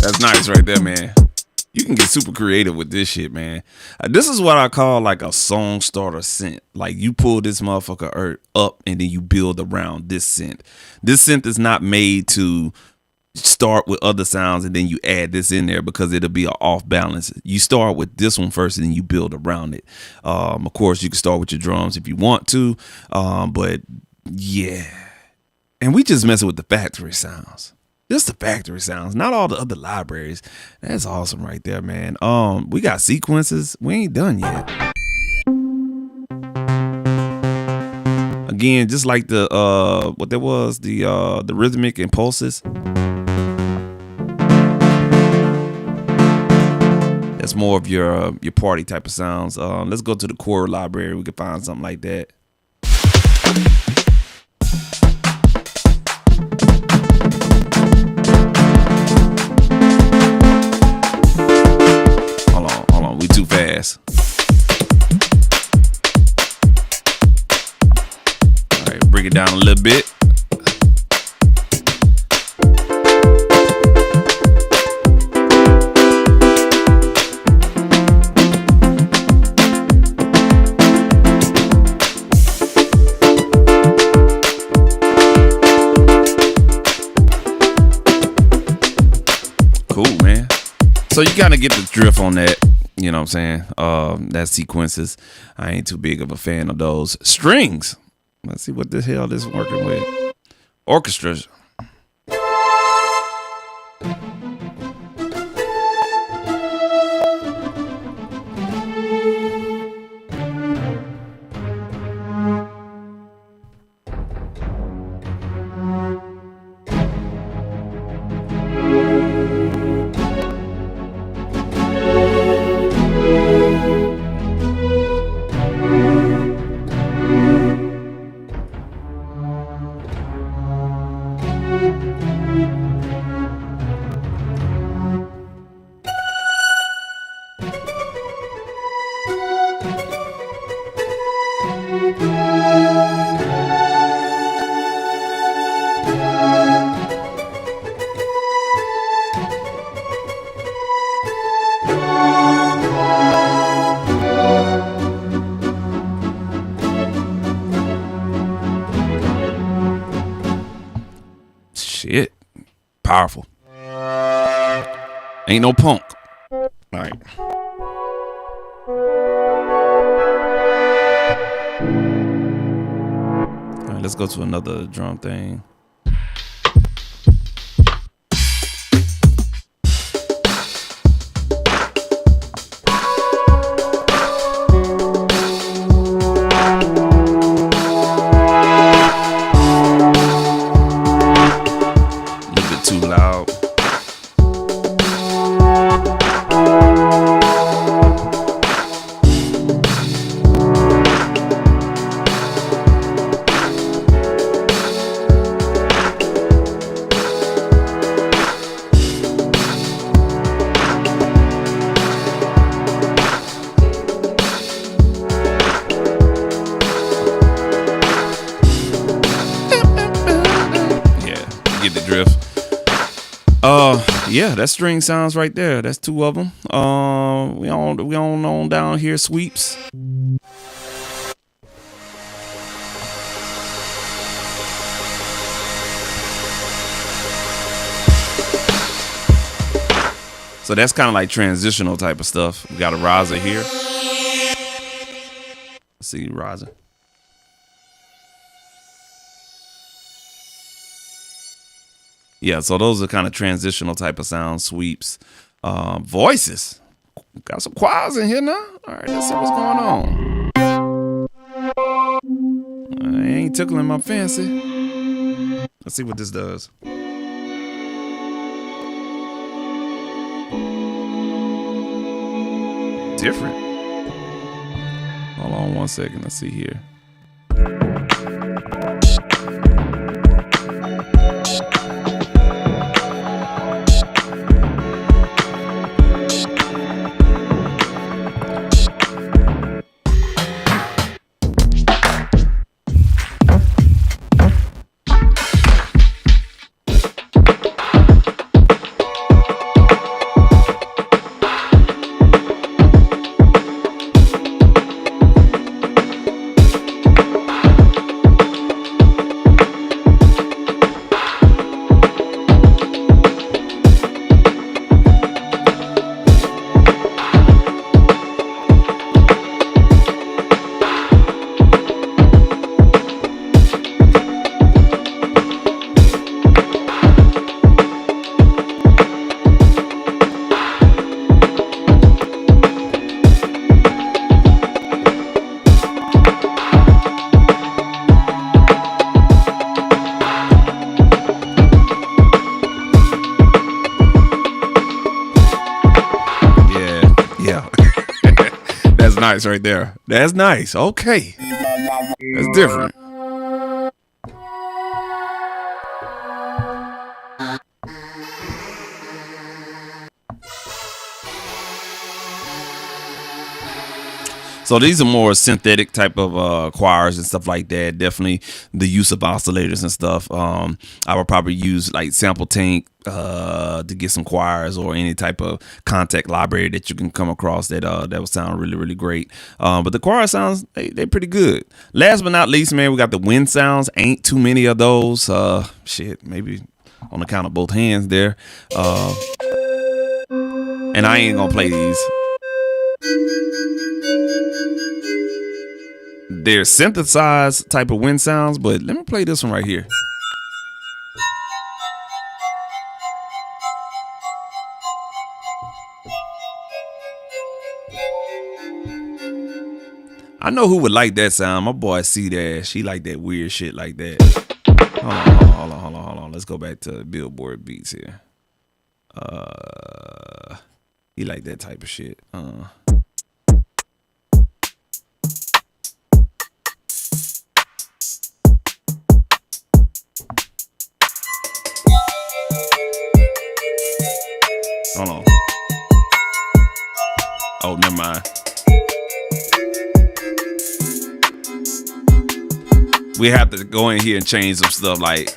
That's nice right there, man. You can get super creative with this shit, man. This is what I call like a song starter synth. Like you pull this motherfucker up and then you build around this synth. This synth is not made to start with other sounds and then you add this in there because it'll be an off balance. You start with this one first and then you build around it. Of course, you can start with your drums if you want to. But yeah. And we just messing with the factory sounds. Just the factory sounds, not all the other libraries. That's awesome right there, man. We got sequences. We ain't done yet. again, just like the what there was, the rhythmic impulses. That's more of your party type of sounds. Let's go to the chord library. We can find something like that. Hold on. We too fast. All right, bring it down a little bit. So you kind of get the drift on that, you know what I'm saying? That sequences. I ain't too big of a fan of those. Strings. Let's see what the hell this is working with. Orchestras. Shit. Powerful. Ain't no punk. All right. All right, let's go to another drum thing. Yeah, that string sounds right there. That's two of them. We on down here, sweeps. So that's kind of like transitional type of stuff. We got a riser here. Let's see, riser. Yeah, so those are kind of transitional type of sounds, sweeps, voices. Got some choirs in here now. All right, let's see what's going on. I ain't tickling my fancy. Let's see what this does. Different. Hold on 1 second. Let's see here. nice right there. That's nice. Okay. That's different. So these are more synthetic type of choirs and stuff like that. Definitely the use of oscillators and stuff. I would probably use like Sample Tank to get some choirs, or any type of contact library that you can come across that that would sound really, really great. But the choir sounds, they're pretty good. Last but not least, man, we got the wind sounds. Ain't too many of those. Shit, maybe on the count of both hands there. And I ain't gonna play these. They're synthesized type of wind sounds, but let me play this one right here. I know who would like that sound. My boy see that. She like that weird shit like that. Hold on. Let's go back to Billboard Beats here. He like that type of shit. Hold on. Oh, never mind. We have to go in here and change some stuff, like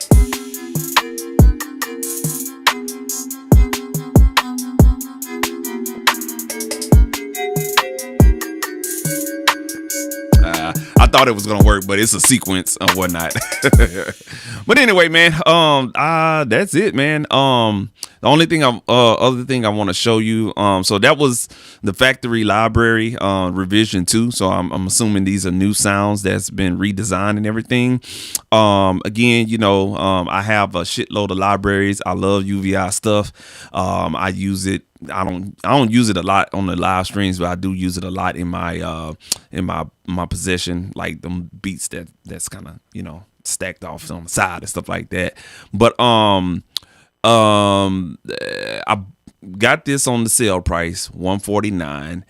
I thought it was gonna work, but it's a sequence and whatnot. But anyway, man, that's it, man. The only thing other thing I want to show you, so that was the factory library revision 2. So I'm assuming these are new sounds that's been redesigned and everything. Again, you know, I have a shitload of libraries. I love UVI stuff. I use it. I don't use it a lot on the live streams, but I do use it a lot in my possession, like them beats that's kind of, you know, stacked off on the side and stuff like that. But I got this on the sale price, $149.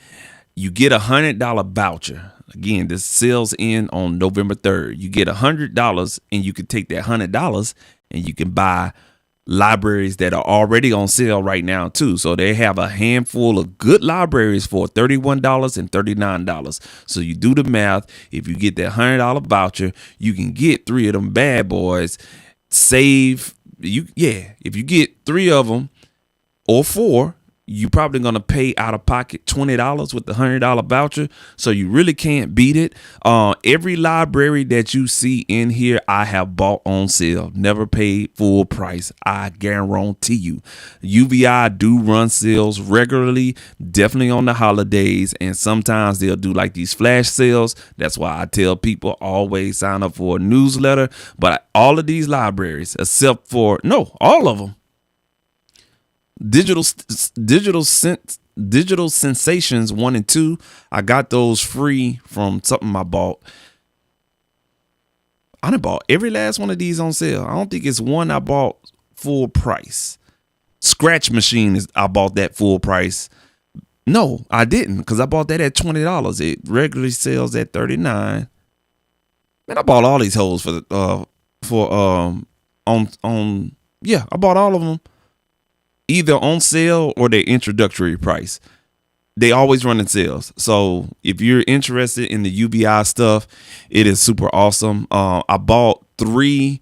You get $100 voucher. Again, this sells in on November 3rd. You get $100, and you can take that $100 and you can buy libraries that are already on sale right now too. So they have a handful of good libraries for $31 and $39. So you do the math. If you get that $100 voucher, you can get 3 of them bad boys. Save you, yeah. If you get 3 of them or 4, you're probably gonna pay out of pocket $20 with the $100 voucher. So you really can't beat it. Every library that you see in here, I have bought on sale. Never paid full price. I guarantee you. UVI do run sales regularly, definitely on the holidays, and sometimes they'll do like these flash sales. That's why I tell people always sign up for a newsletter. But all of these libraries, except for all of them. Digital Sensations 1 and 2. I got those free from something I bought. I done bought every last one of these on sale. I don't think it's one I bought full price. Scratch Machine I bought that full price. No, I didn't, because I bought that at $20. It regularly sells at $39. Man, I bought all these hoes I bought all of them either on sale or their introductory price. They always run in sales. So if you're interested in the UVI stuff, it is super awesome. I bought 3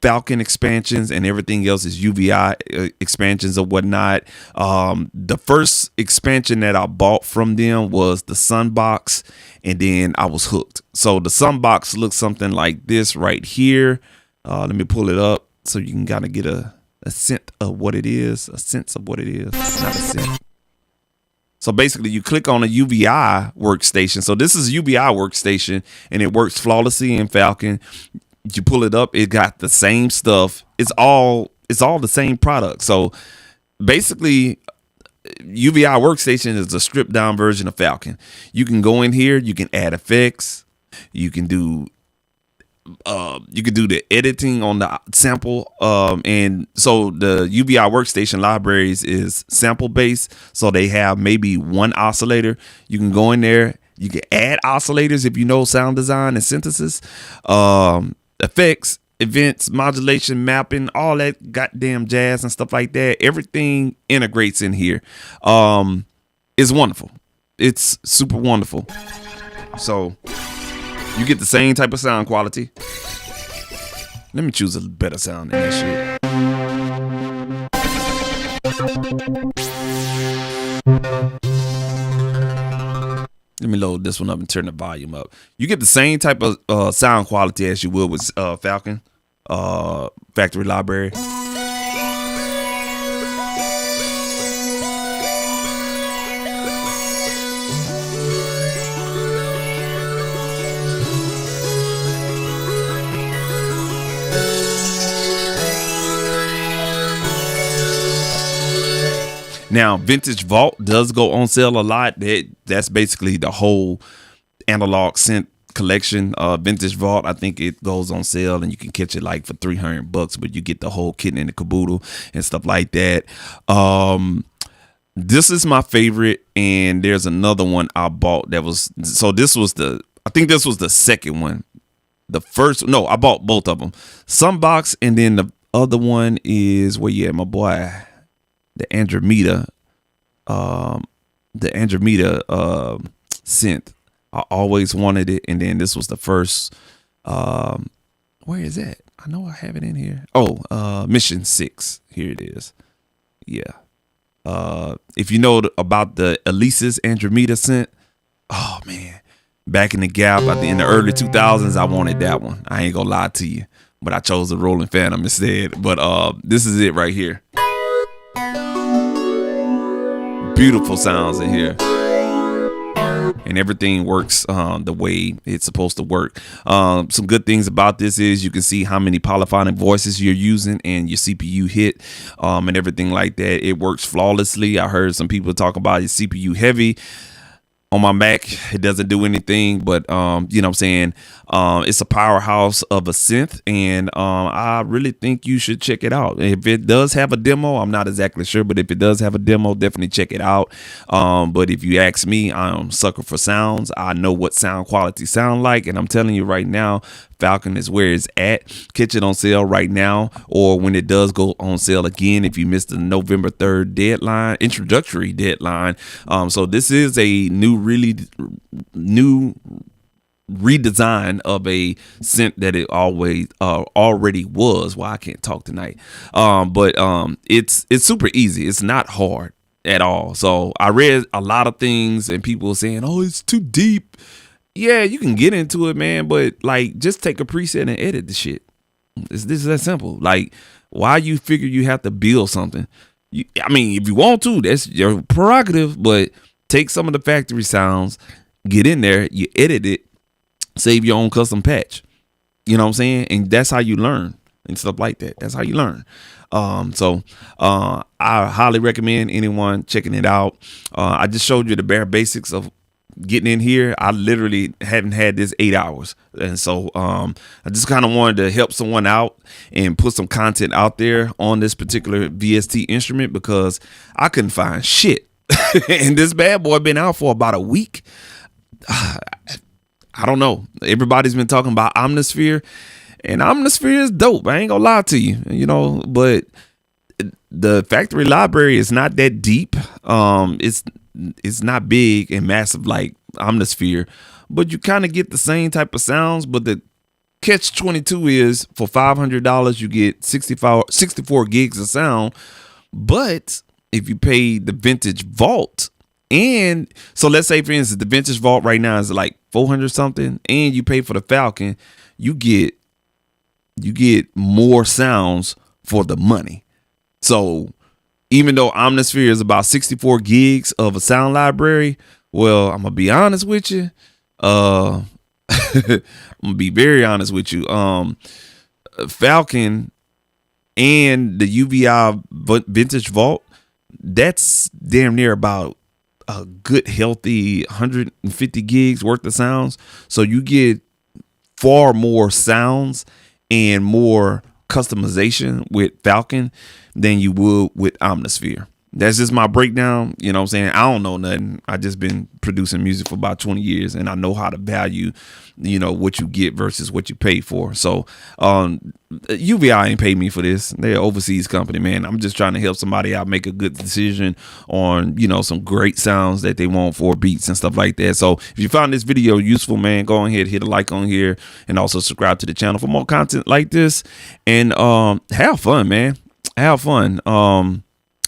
Falcon expansions, and everything else is UVI expansions or whatnot. The first expansion that I bought from them was the Sunbox, and then I was hooked. So the Sunbox looks something like this right here. Let me pull it up so you can kind of get a sense of what it is. Not a scent. So basically you click on a UVI workstation. So this is UVI workstation, and it works flawlessly in Falcon. You pull it up, it got the same stuff. It's all the same product. So basically UVI workstation is a stripped down version of Falcon. You can go in here, you can add effects, you can do the editing on the sample, and so the UVI workstation libraries is sample based, so they have maybe one oscillator. You can go in there, You can add oscillators if you know sound design and synthesis, effects, events, modulation, mapping, all that goddamn jazz and stuff like that. Everything integrates in here. It's wonderful. It's super wonderful. So you get the same type of sound quality. Let me choose a better sound than that shit. Let me load this one up and turn the volume up. You get the same type of sound quality as you would with Falcon factory library. Now, Vintage Vault does go on sale a lot. That's basically the whole analog synth collection. Vintage Vault, I think it goes on sale and you can catch it like for $300, but you get the whole kit and the caboodle and stuff like that. This is my favorite, and there's another one I bought that was, so this was I think this was the second one. The first, no, I bought both of them. Sunbox, and then the other one is, well, yeah, my boy, the Andromeda synth. I always wanted it, and then this was the first. Where is that? I know I have it in here. Oh, Mission 6. Here it is. Yeah. If you know about the Elise's Andromeda synth, oh man, back in the gap in the early 2000s, I wanted that one. I ain't gonna lie to you, but I chose the Rolling Phantom instead. But this is it right here. Beautiful sounds in here, and everything works the way it's supposed to work. Some good things about this is you can see how many polyphonic voices you're using and your CPU hit, and everything like that. It works flawlessly. I heard some people talk about your CPU heavy. On my Mac, it doesn't do anything, but you know what I'm saying? It's a powerhouse of a synth, and I really think you should check it out. If it does have a demo, I'm not exactly sure, but if it does have a demo, definitely check it out. But if you ask me, I'm a sucker for sounds. I know what sound quality sound like, and I'm telling you right now, Falcon is where it's at. Catch it on sale right now, or when it does go on sale again, if you missed the November 3rd deadline, introductory deadline. So this is a really new redesign of a synth that it already was. Well, I can't talk tonight. But it's super easy. It's not hard at all. So I read a lot of things and people saying, oh, it's too deep. Yeah, you can get into it, man, but like just take a preset and edit the shit. This is that simple. Like, why you figure you have to build something? I mean, if you want to, that's your prerogative, but take some of the factory sounds, get in there, you edit it, save your own custom patch. You know what I'm saying? And that's how you learn and stuff like that. That's how you learn. So I highly recommend anyone checking it out. I just showed you the bare basics of getting in here. I literally haven't had this 8 hours, and so I just kind of wanted to help someone out and put some content out there on this particular VST instrument because I couldn't find shit. And this bad boy been out for about a week. I don't know. Everybody's been talking about Omnisphere, and Omnisphere is dope. I ain't gonna lie to you, you know, but the factory library is not that deep. It's not big and massive like Omnisphere, but you kind of get the same type of sounds. But the catch 22 is for $500 you get 64 gigs of sound. But if you pay the Vintage Vault, and so let's say for instance the Vintage Vault right now is like 400 something, and you pay for the Falcon, you get more sounds for the money. So even though Omnisphere is about 64 gigs of a sound library, well, I'm gonna be honest with you. I'm gonna be very honest with you. Falcon and the UVI Vintage Vault, that's damn near about a good healthy 150 gigs worth of sounds. So you get far more sounds and more customization with Falcon than you would with Omnisphere. That's just my breakdown. You know what I'm saying? I don't know nothing. I just been producing music for about 20 years, and I know how to value, what you get versus what you pay for. So UVI ain't paid me for this. They're an overseas company, man. I'm just trying to help somebody out make a good decision on, some great sounds that they want for beats and stuff like that. So if you found this video useful, man, go ahead, hit a like on here, and also subscribe to the channel for more content like this. And have fun, man. Have fun.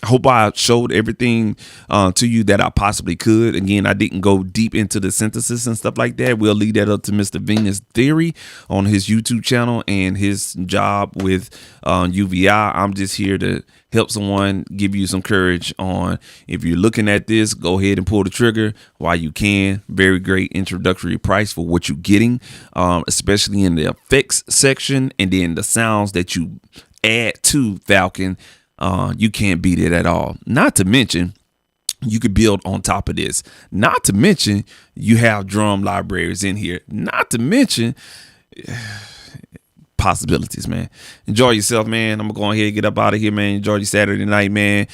I hope I showed everything to you that I possibly could. Again, I didn't go deep into the synthesis and stuff like that. We'll leave that up to Mr. Venus Theory on his YouTube channel and his job with UVI. I'm just here to help someone, give you some courage on, if you're looking at this, go ahead and pull the trigger while you can. Very great introductory price for what you're getting, especially in the effects section, and then the sounds that you add to Falcon. You can't beat it at all. Not to mention, you could build on top of this. Not to mention, you have drum libraries in here. Not to mention, possibilities, man. Enjoy yourself, man. I'm gonna go ahead and get up out of here, man. Enjoy your Saturday night, man.